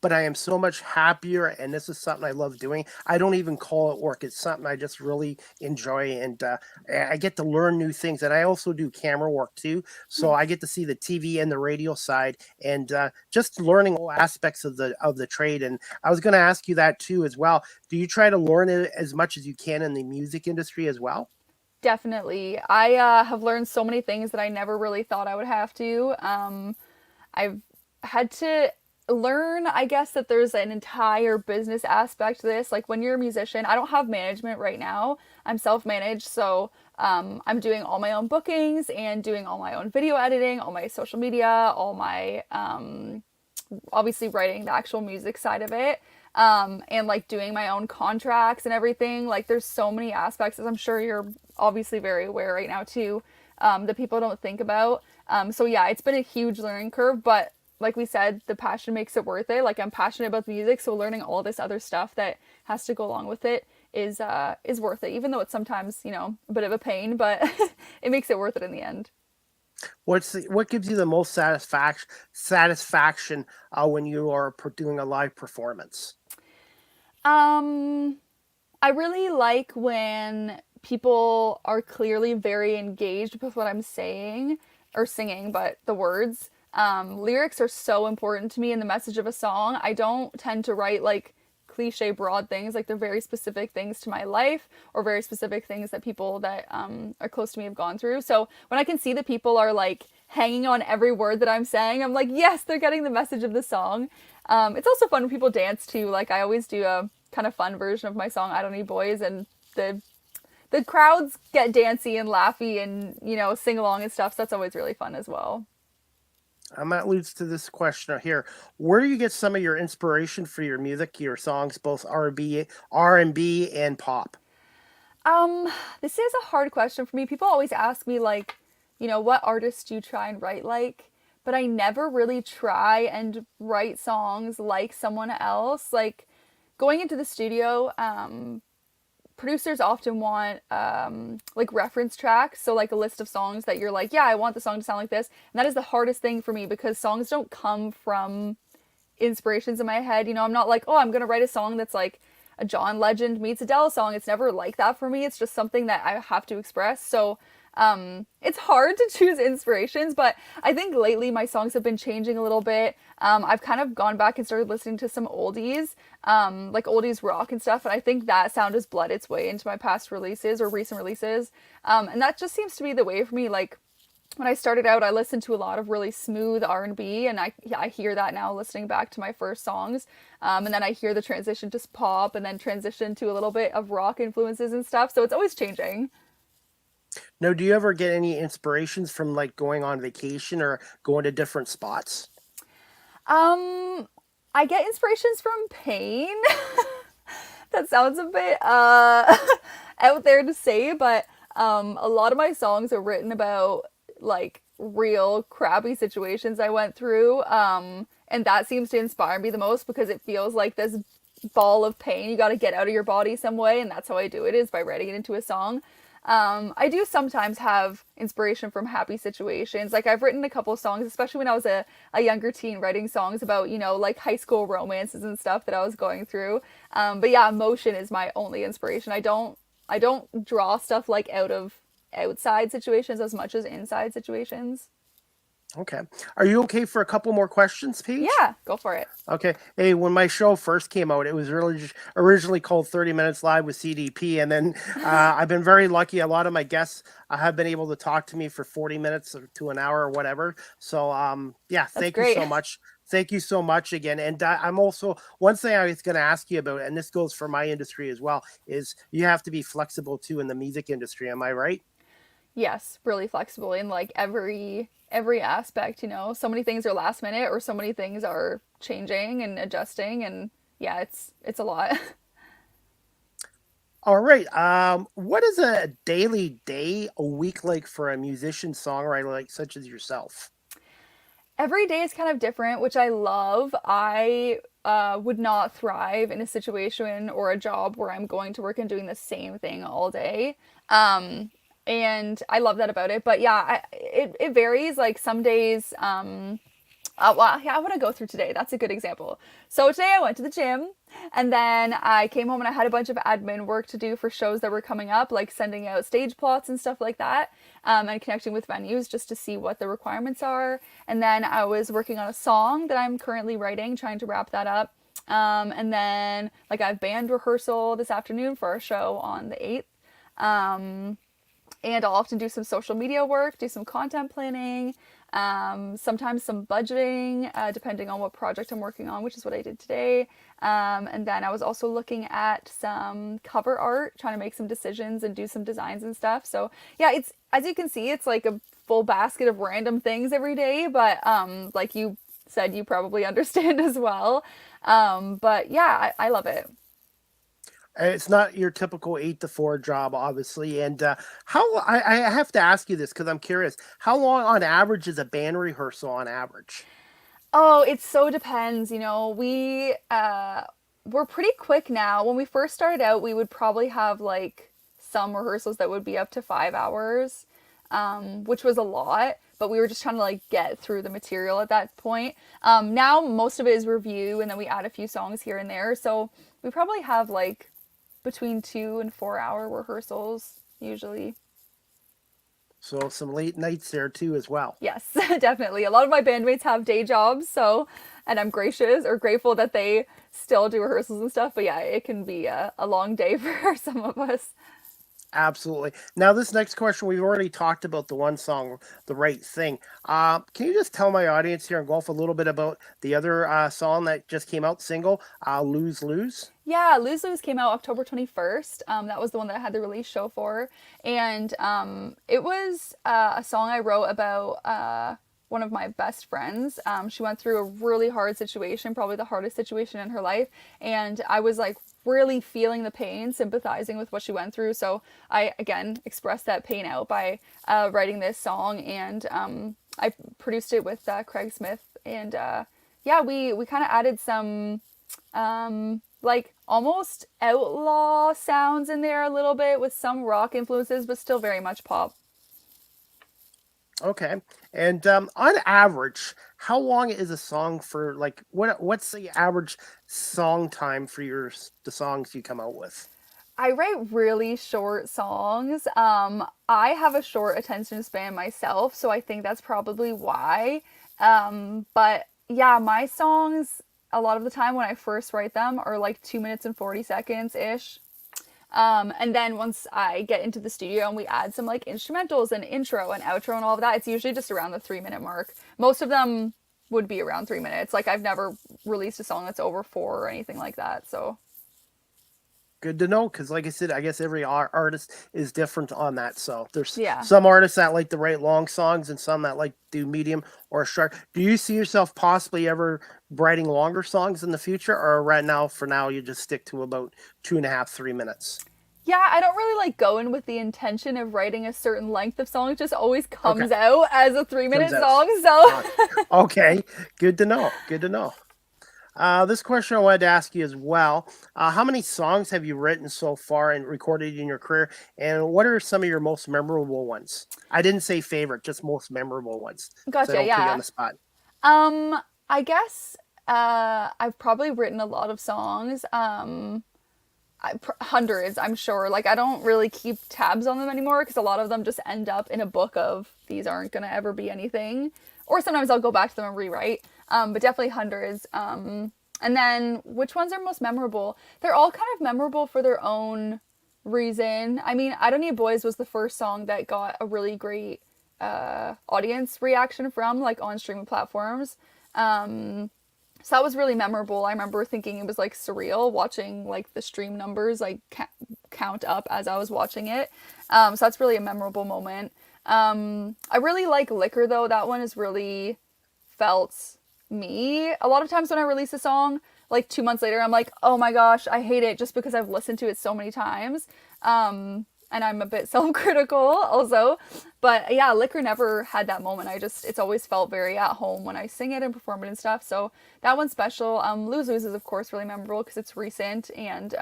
but I am so much happier. And this is something I love doing. I don't even call it work. It's something I just really enjoy. And I get to learn new things. And I also do camera work too. So I Nice. get to see the TV and the radio side, and just learning all aspects of the trade. And I was going to ask you that too as well. Do you try to learn it as much as you can in the music industry as well? Definitely. I have learned so many things that I never really thought I would have to. I've had to learn, I guess, that there's an entire business aspect to this. Like when you're a musician, I don't have management right now. I'm self-managed, so I'm doing all my own bookings and doing all my own video editing, all my social media, all my obviously writing the actual music side of it. And like doing my own contracts and everything. Like there's so many aspects, as I'm sure you're obviously very aware right now too, that people don't think about. So yeah, it's been a huge learning curve, but like we said, the passion makes it worth it. Like I'm passionate about the music, so learning all this other stuff that has to go along with it is worth it. Even though it's sometimes, you know, a bit of a pain, but it makes it worth it in the end. What gives you the most satisfaction when you are doing a live performance? Um, I really like when people are clearly very engaged with what I'm saying or singing, but the words. Lyrics are so important to me in the message of a song. I don't tend to write like cliche broad things, like they're very specific things to my life or very specific things that people that are close to me have gone through. So when I can see that people are like hanging on every word that I'm saying, I'm like, yes, they're getting the message of the song. It's also fun when people dance too. Like I always do a kind of fun version of my song "I Don't Need Boys," and the crowds get dancey and laughy and you know sing along and stuff. So that's always really fun as well. That leads to this question here: where do you get some of your inspiration for your music, your songs, both R&B, and pop? Um, this is a hard question for me. People always ask me like, you know, what artists do you try and write like? But I never really try and write songs like someone else. Like going into the studio, producers often want like reference tracks, so like a list of songs that you're like, yeah, I want the song to sound like this. And that is the hardest thing for me because songs don't come from inspirations in my head. You know, I'm not like, oh, I'm gonna write a song that's like a John Legend meets Adele song. It's never like that for me. It's just something that I have to express. So it's hard to choose inspirations, but I think lately my songs have been changing a little bit. I've kind of gone back and started listening to some oldies, like oldies rock and stuff, and I think that sound has bled its way into my past releases or recent releases. And that just seems to be the way for me. Like when I started out, I listened to a lot of really smooth R&B, and I hear that now listening back to my first songs. And then I hear the transition to pop, and then transition to a little bit of rock influences and stuff. So it's always changing. Now, do you ever get any inspirations from like going on vacation or going to different spots? Um, I get inspirations from pain. That sounds a bit out there to say, but a lot of my songs are written about like real crappy situations I went through. And that seems to inspire me the most because it feels like this ball of pain you got to get out of your body some way, and that's how I do it is by writing it into a song. I do sometimes have inspiration from happy situations. Like I've written a couple of songs, especially when I was a younger teen, writing songs about, you know, like high school romances and stuff that I was going through. But yeah, emotion is my only inspiration. I don't draw stuff like out of outside situations as much as inside situations. Okay. Are you okay for a couple more questions, Paige? Yeah, go for it. Okay. Hey, when my show first came out, it was really just originally called 30 Minutes Live with CDP. And then I've been very lucky. A lot of my guests have been able to talk to me for 40 minutes to an hour or whatever. So, yeah, That's thank you great. so much. Thank you so much again. And I'm also, one thing I was going to ask you about, and this goes for my industry as well, is you have to be flexible too in the music industry. Am I right? Yes, really flexible in like every aspect, you know. So many things are last minute or so many things are changing and adjusting and yeah, it's a lot. All right. What is a daily day, a week like for a musician songwriter like such as yourself? Every day is kind of different, which I love. I would not thrive in a situation or a job where I'm going to work and doing the same thing all day. And I love that about it. But yeah, it varies. Like some days, well, yeah, I want to go through today. That's a good example. So today I went to the gym and then I came home and I had a bunch of admin work to do for shows that were coming up, like sending out stage plots and stuff like that, and connecting with venues just to see what the requirements are. And then I was working on a song that I'm currently writing, trying to wrap that up. And then like I have band rehearsal this afternoon for our show on the 8th. And I'll often do some social media work, do some content planning, sometimes some budgeting, depending on what project I'm working on, which is what I did today. And then I was also looking at some cover art, trying to make some decisions and do some designs and stuff. So yeah, it's, as you can see, it's like a full basket of random things every day, but like you said, you probably understand as well. But yeah, I love it. It's not your typical 8 to 4 job, obviously. And I have to ask you this because I'm curious. How long on average is a band rehearsal on average? Oh, it so depends. You know, we're pretty quick now. When we first started out, we would probably have like some rehearsals that would be up to 5 hours, which was a lot. But we were just trying to like get through the material at that point. Now most of it is review, and then we add a few songs here and there. So we probably have like between 2 and 4 hour rehearsals usually. So some late nights there too as well. Yes, definitely. A lot of my bandmates have day jobs, so, and I'm gracious or grateful that they still do rehearsals and stuff. But yeah, it can be a long day for some of us. Absolutely. Now, this next question, we've already talked about the one song, The Right Thing. Can you just tell my audience here in golf a little bit about the other song that just came out, single, Lose Lose? Yeah, Lose Lose came out October 21st. That was the one that I had the release show for. And it was a song I wrote about one of my best friends. She went through a really hard situation, probably the hardest situation in her life. And I was like really feeling the pain, sympathizing with what she went through. So I, again, expressed that pain out by writing this song. And I produced it with Craig Smith. And yeah, we kind of added some like almost outlaw sounds in there a little bit with some rock influences, but still very much pop. Okay. And on average, how long is a song for, like, what's the average song time for the songs you come out with? I write really short songs. I have a short attention span myself, so I think that's probably why. But yeah, my songs, a lot of the time when I first write them, are like 2 minutes and 40 seconds ish. And then once I get into the studio and we add some like instrumentals and intro and outro and all of that, it's usually just around the 3 minute mark. Most of them would be around 3 minutes. Like I've never released a song that's over 4 or anything like that. So Good to know, because like I said, I guess every artist is different on that. So there's yeah. some artists that like to write long songs and some that like do medium or short. Do you see yourself possibly ever writing longer songs in the future, or right now, for now, you just stick to about 2.5, 3 minutes? Yeah, I don't really like go in with the intention of writing a certain length of song. It just always Okay, comes out as a 3 minute comes out. song. So Okay, good to know. Good to know. This question I wanted to ask you as well. How many songs have you written so far and recorded in your career? And what are some of your most memorable ones? I didn't say favorite, just most memorable ones. So I gotcha, don't put you on yeah. the spot. I guess I've probably written a lot of songs. Hundreds, I'm sure. Like I don't really keep tabs on them anymore because a lot of them just end up in a book of these aren't gonna ever be anything. Or sometimes I'll go back to them and rewrite. But definitely hundreds. And then which ones are most memorable? They're all kind of memorable for their own reason. I mean, I Don't Need Boys was the first song that got a really great audience reaction from like on streaming platforms. So that was really memorable. I remember thinking it was like surreal watching like the stream numbers like count up as I was watching it. So that's really a memorable moment. I really like Liquor though. That one is really felt me. A lot of times when I release a song, like 2 months later, I'm like, oh my gosh, I hate it just because I've listened to it so many times. And I'm a bit self-critical also. But yeah, Liquor never had that moment. It's always felt very at home when I sing it and perform it and stuff. So that one's special. Lose Lose is of course really memorable because it's recent. And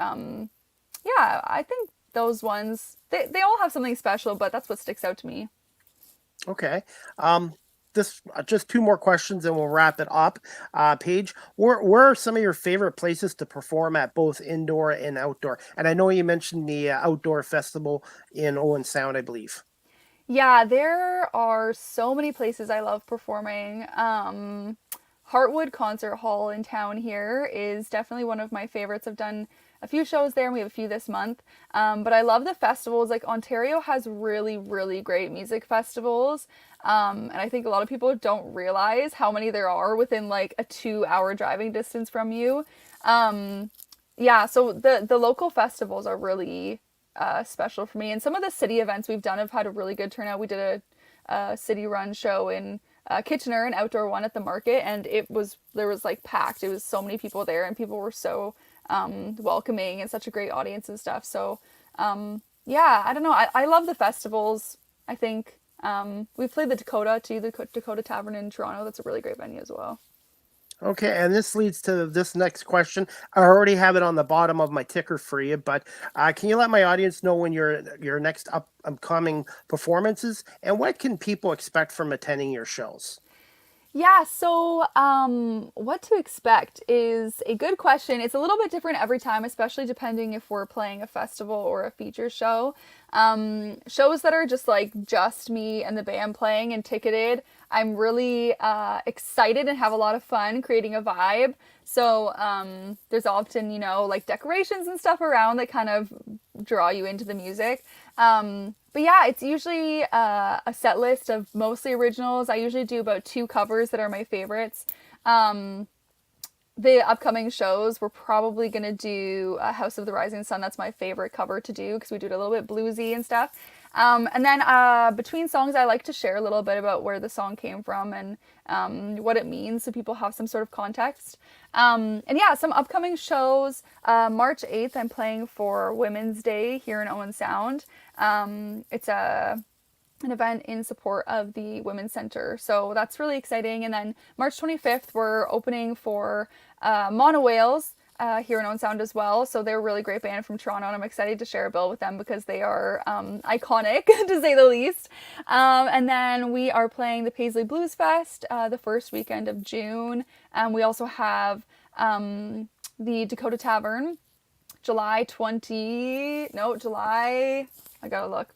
yeah, I think those ones, they all have something special, but that's what sticks out to me. Okay. This just two more questions and we'll wrap it up. Paige, where are some of your favorite places to perform at, both indoor and outdoor? And I know you mentioned the outdoor festival in Owen Sound, I believe. Yeah, there are so many places I love performing. Heartwood Concert Hall in town here is definitely one of my favorites. I've done a few shows there and we have a few this month. But I love the festivals. Like Ontario has really, really great music festivals. And I think a lot of people don't realize how many there are within like a 2-hour driving distance from you. Yeah, so the local festivals are really special for me. And some of the city events we've done have had a really good turnout. We did a city run show in Kitchener, an outdoor one at the market, and there was like packed. It was so many people there, and people were so welcoming and such a great audience and stuff. So yeah, I don't know. I love the festivals. I think we've played the Dakota too, the Dakota Tavern in Toronto. That's a really great venue as well. Okay, and this leads to this next question. I already have it on the bottom of my ticker for you, but can you let my audience know when your next upcoming performances, and what can people expect from attending your shows? Yeah, so what to expect is a good question. It's a little bit different every time, especially depending if we're playing a festival or a feature show. Shows that are just like just me and the band playing and ticketed, I'm really excited and have a lot of fun creating a vibe. So there's often, like decorations and stuff around that kind of draw you into the music. But yeah, it's usually a set list of mostly originals. I usually do about 2 covers that are my favorites. The upcoming shows, we're probably going to do House of the Rising Sun. That's my favorite cover to do because we do it a little bit bluesy and stuff. And then between songs, I like to share a little bit about where the song came from and what it means so people have some sort of context. And yeah, some upcoming shows. March 8th, I'm playing for Women's Day here in Owen Sound. It's an event in support of the Women's Center. So that's really exciting. And then March 25th, we're opening for MONOWHALES here in Owen Sound as well. So they're a really great band from Toronto, and I'm excited to share a bill with them because they are iconic, to say the least. And then we are playing the Paisley Blues Fest the first weekend of June. We also have the Dakota Tavern, July, I gotta look.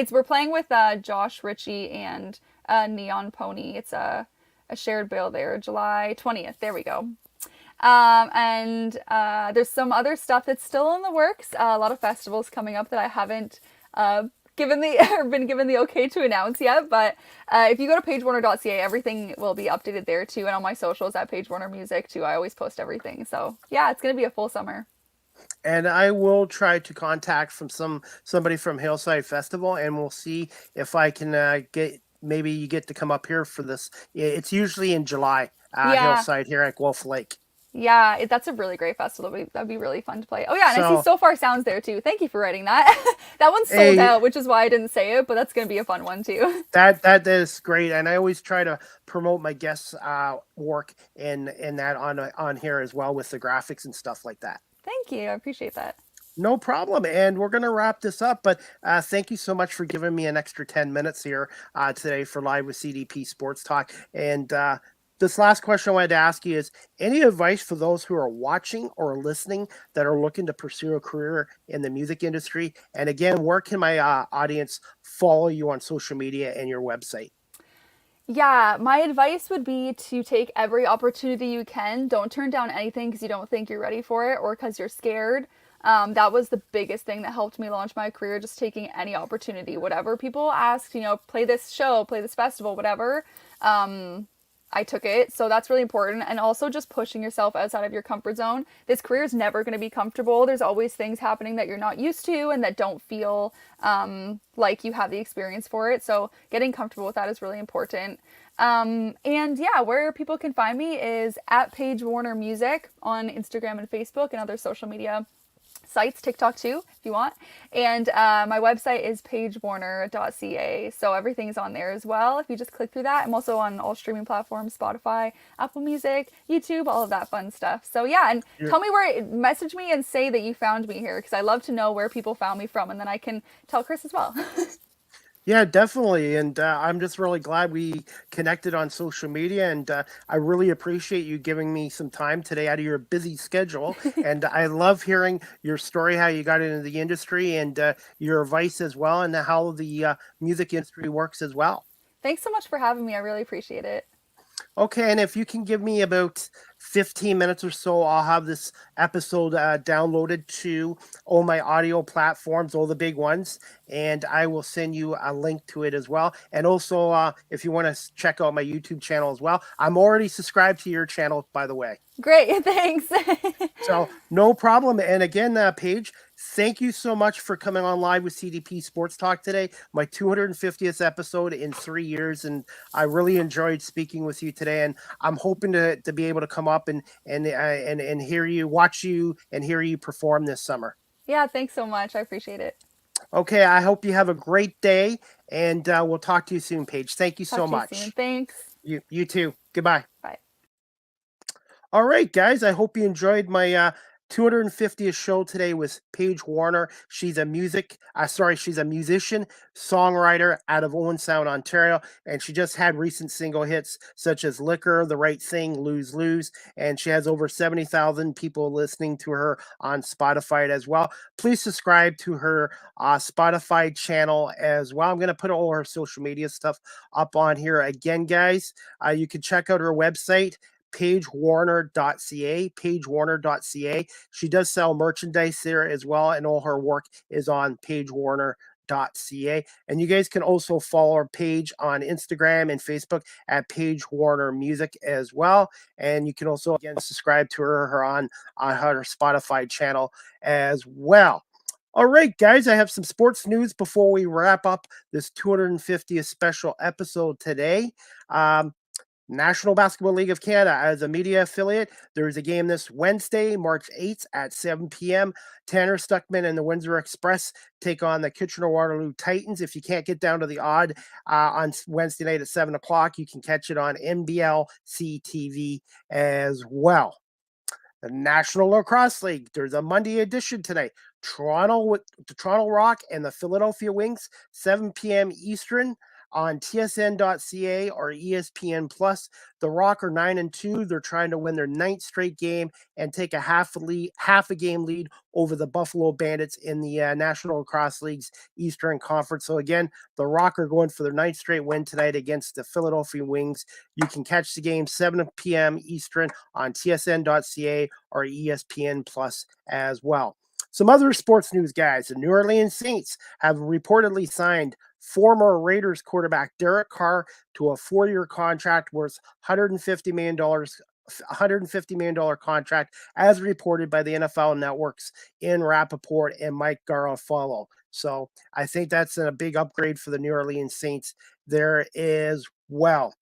We're playing with Josh Ritchie and Neon Pony. It's a shared bill there, July 20th. There we go. And there's some other stuff that's still in the works. A lot of festivals coming up that I haven't been given the okay to announce yet. But if you go to pagewarner.ca, everything will be updated there too, and on my socials at Paige Warner Music too. I always post everything. So yeah, it's gonna be a full summer. And I will try to contact from somebody from Hillside Festival, and we'll see if I can maybe you get to come up here for this. It's usually in July, Yeah. Hillside here at Guelph Lake. Yeah, that's a really great festival. That'd be really fun to play. Oh yeah, and I So, see So Far Sounds there too. Thank you for writing that. That one's sold out, which is why I didn't say it, but that's gonna be a fun one too. that is great, and I always try to promote my guests' work in that on here as well with the graphics and stuff like that. Thank you. I appreciate that. No problem. And we're going to wrap this up. But thank you so much for giving me an extra 10 minutes here today for Live with CDP Sports Talk. And this last question I wanted to ask you is, any advice for those who are watching or listening that are looking to pursue a career in the music industry? And again, where can my audience follow you on social media and your website? Yeah, my advice would be to take every opportunity you can. Don't turn down anything because you don't think you're ready for it or because you're scared. That was the biggest thing that helped me launch my career, just taking any opportunity. Whatever people asked, play this show, play this festival, whatever. I took it. So that's really important. And also just pushing yourself outside of your comfort zone. This career is never going to be comfortable. There's always things happening that you're not used to and that don't feel like you have the experience for it. So getting comfortable with that is really important. And yeah, where people can find me is at Paige Warner Music on Instagram and Facebook and other social media sites, TikTok too, if you want. And my website is paigewarner.ca. So everything's on there as well. If you just click through that, I'm also on all streaming platforms, Spotify, Apple Music, YouTube, all of that fun stuff. So yeah, and tell me message me and say that you found me here, because I love to know where people found me from, and then I can tell Chris as well. Yeah, definitely. And I'm just really glad we connected on social media. And I really appreciate you giving me some time today out of your busy schedule. And I love hearing your story, how you got into the industry, and your advice as well, and how the music industry works as well. Thanks so much for having me. I really appreciate it. Okay, and if you can give me about 15 minutes or so, I'll have this episode downloaded to all my audio platforms, all the big ones, and I will send you a link to it as well. And also, if you want to check out my YouTube channel as well, I'm already subscribed to your channel, by the way. Great, thanks. So no problem. And again, Paige, thank you so much for coming on live with CDP Sports Talk today. My 250th episode in 3 years, and I really enjoyed speaking with you today. And I'm hoping to be able to come up and hear you, watch you, and hear you perform this summer. Yeah, thanks so much. I appreciate it. Okay, I hope you have a great day, and we'll talk to you soon, Paige. Thank you so much. Soon. Thanks. You too. Goodbye. Bye. All right, guys. I hope you enjoyed my 250th show today with Paige Warner. She's a musician, songwriter out of Owen Sound, Ontario, and she just had recent single hits such as Liquor, The Right Thing, Lose Lose, and she has over 70,000 people listening to her on Spotify as well. Please subscribe to her Spotify channel as well. I'm going to put all her social media stuff up on here again, guys. You can check out her website, paigewarner.ca. She does sell merchandise there as well, and all her work is on paigewarner.ca. And you guys can also follow her page on Instagram and Facebook at Paige Warner Music as well. And you can also, again, subscribe to her on her Spotify channel as well. All right, guys, I have some sports news before we wrap up this 250th special episode today. National Basketball League of Canada, as a media affiliate, there's a game this Wednesday, March 8th at 7 p.m. Tanner Stuckman and the Windsor Express take on the Kitchener-Waterloo Titans. If you can't get down to the Odd on Wednesday night at 7 o'clock, you can catch it on NBLC TV as well. The National Lacrosse League, there's a Monday edition tonight. Toronto Rock and the Philadelphia Wings, 7 p.m. Eastern on tsn.ca or ESPN Plus. The Rock are 9-2. They're trying to win their 9th straight game and take a half a game lead over the Buffalo Bandits in the National Lacrosse League's Eastern Conference. So again, the Rock are going for their 9th straight win tonight against the Philadelphia Wings. You can catch the game 7 p.m. Eastern on tsn.ca or ESPN Plus as well. Some other sports news, guys. The New Orleans Saints have reportedly signed former Raiders quarterback Derek Carr to a 4-year contract worth $150 million contract, as reported by the NFL networks in Rappaport and Mike Garofalo. So I think that's a big upgrade for the New Orleans Saints there as well.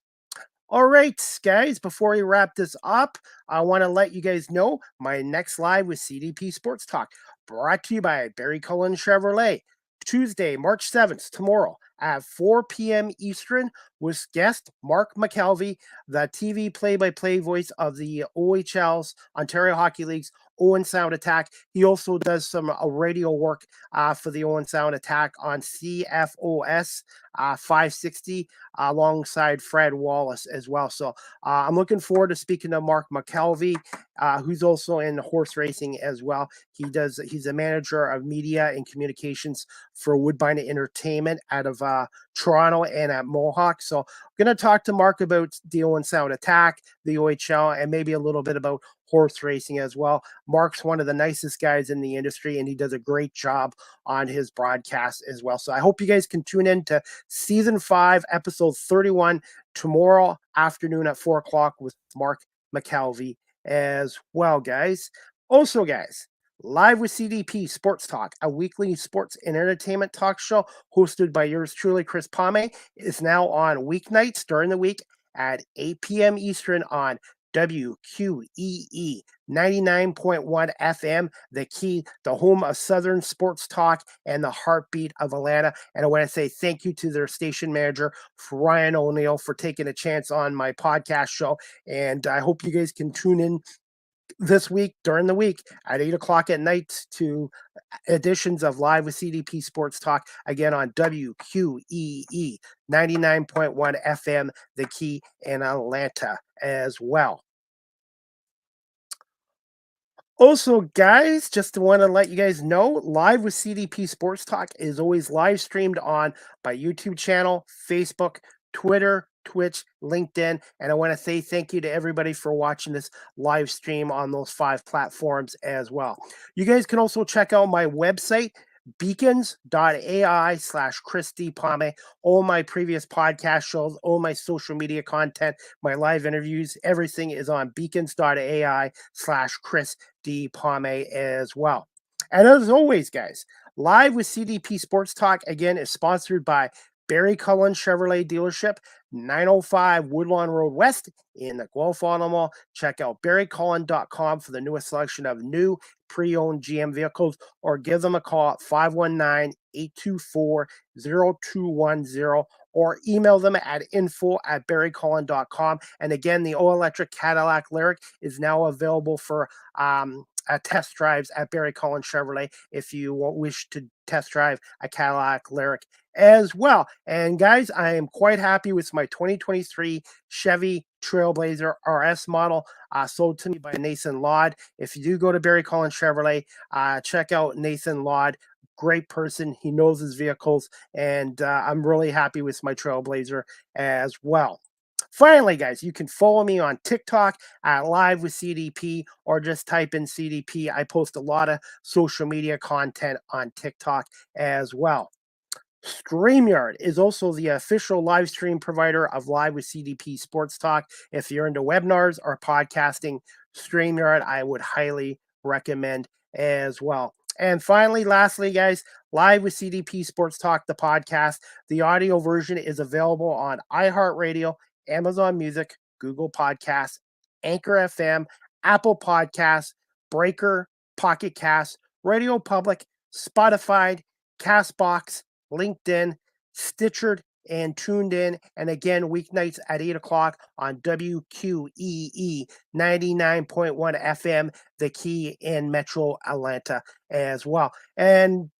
All right, guys, before we wrap this up, I want to let you guys know my next live with CDP Sports Talk, brought to you by Barry Cullen Chevrolet, Tuesday, March 7th, tomorrow at 4 p.m. Eastern, with guest Mark McKelvey, the TV play-by-play voice of the OHL's Ontario Hockey League's Owen Sound Attack. He also does some radio work for the Owen Sound Attack on CFOS 560 alongside Fred Wallace as well. So I'm looking forward to speaking to Mark McKelvey, who's also in horse racing as well. He's a manager of media and communications for Woodbine Entertainment out of Toronto and at Mohawk. So I'm going to talk to Mark about the Owen Sound Attack, the OHL, and maybe a little bit about horse racing as well. Mark's one of the nicest guys in the industry, and he does a great job on his broadcast as well. So I hope you guys can tune in to season 5, episode 31 tomorrow afternoon at 4 o'clock with Mark McKelvey as well, guys. Also, guys, Live with CDP Sports Talk, a weekly sports and entertainment talk show hosted by yours truly, Chris Pame, is now on weeknights during the week at 8 p.m. Eastern on WQEE 99.1 FM, the key, the home of Southern sports talk and the heartbeat of Atlanta. And I want to say thank you to their station manager, Ryan O'Neill, for taking a chance on my podcast show. And I hope you guys can tune in this week during the week at 8 o'clock at night to editions of Live with CDP Sports Talk, again on WQEE 99.1 FM, the key in Atlanta as well. Also, guys, just want to let you guys know, Live with CDP Sports Talk is always live streamed on my YouTube channel, Facebook, Twitter, Twitch, LinkedIn, and I want to say thank you to everybody for watching this live stream on those 5 platforms as well. You guys can also check out my website, beacons.ai/Chris D. Palme. All my previous podcast shows, all my social media content, my live interviews, everything is on beacons.ai/Chris D. Palme as well. And as always, guys, Live with CDP Sports Talk, again, is sponsored by Barry Cullen Chevrolet Dealership, 905 Woodlawn Road West in the Guelph Auto Mall. Check out barrycullen.com for the newest selection of new pre-owned GM vehicles, or give them a call at 519-824-0210, or email them at info@barrycullen.com. And again, the all-electric Cadillac Lyric is now available for test drives at Barry Cullen Chevrolet if you wish to test drive a Cadillac Lyric as well. And guys, I am quite happy with my 2023 Chevy Trailblazer RS model sold to me by Nathan Laud. If you do go to Barry Cullen Chevrolet, check out Nathan Laud. Great person. He knows his vehicles, and I'm really happy with my Trailblazer as well. Finally, guys, you can follow me on TikTok at Live with CDP, or just type in CDP. I post a lot of social media content on TikTok as well. StreamYard is also the official live stream provider of Live with CDP Sports Talk. If you're into webinars or podcasting, StreamYard I would highly recommend as well. And finally, lastly, guys, Live with CDP Sports Talk, the podcast. The audio version is available on iHeartRadio, Amazon Music, Google Podcasts, Anchor FM, Apple Podcasts, Breaker, Pocket Cast, Radio Public, Spotify, Castbox, LinkedIn, Stitcher, and Tuned In. And again, weeknights at 8 o'clock on WQEE 99.1 FM, the key in Metro Atlanta as well. And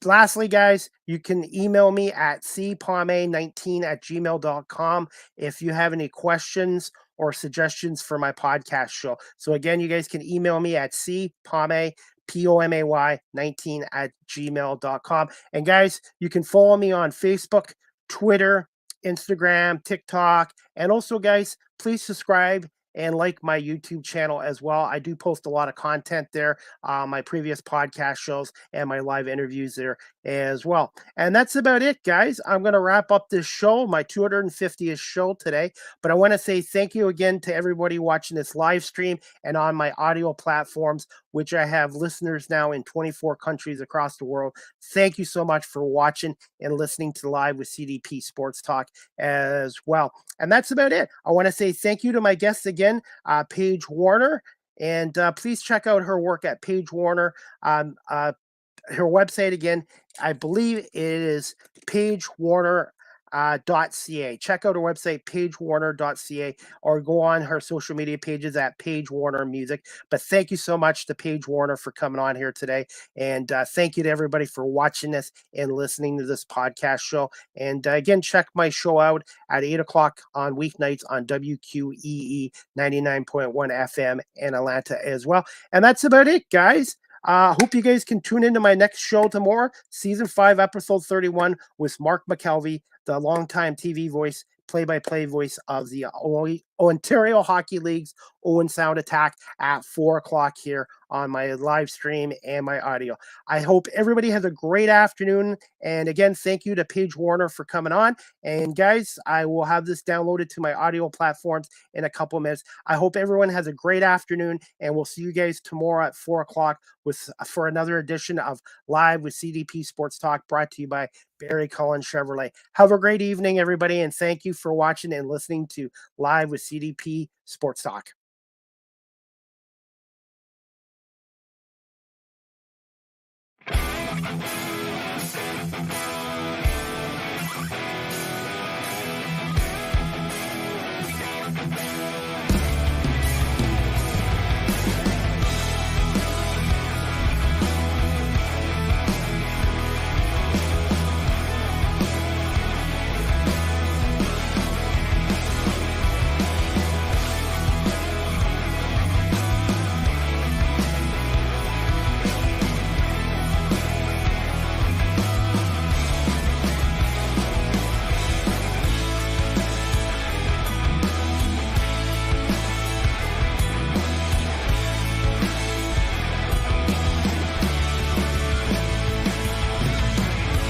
lastly, guys, you can email me at cpalme19@gmail.com if you have any questions or suggestions for my podcast show. So again, you guys can email me at cpalme, POMAY19@gmail.com. And guys, you can follow me on Facebook, Twitter, Instagram, TikTok, and also, guys, please subscribe and like my YouTube channel as well. I do post a lot of content there, my previous podcast shows and my live interviews there as well. And that's about it, guys. I'm going to wrap up this show, my 250th show today. But I want to say thank you again to everybody watching this live stream and on my audio platforms, which I have listeners now in 24 countries across the world. Thank you so much for watching and listening to Live with CDP Sports Talk as well. And that's about it. I want to say thank you to my guests again, Paige Warner, and please check out her work at Paige Warner. Her website again, I believe it is paigewarner.ca. Check out her website, paigewarner.ca, or go on her social media pages at Paige Warner Music. But thank you so much to Paige Warner for coming on here today. And thank you to everybody for watching this and listening to this podcast show. And again, check my show out at 8 o'clock on weeknights on WQEE 99.1 FM in Atlanta as well. And that's about it, guys. Hope you guys can tune into my next show tomorrow, season 5, episode 31, with Mark McKelvey, the longtime TV voice, play-by-play voice of the Ontario Hockey League's Owen Sound Attack at 4 o'clock here on my live stream and my audio. I hope everybody has a great afternoon. And again, thank you to Paige Warner for coming on. And guys, I will have this downloaded to my audio platforms in a couple minutes. I hope everyone has a great afternoon, and we'll see you guys tomorrow at 4 o'clock for another edition of Live with CDP Sports Talk, brought to you by Barry Cullen Chevrolet. Have a great evening, everybody, and thank you for watching and listening to Live with CDP Sports Talk.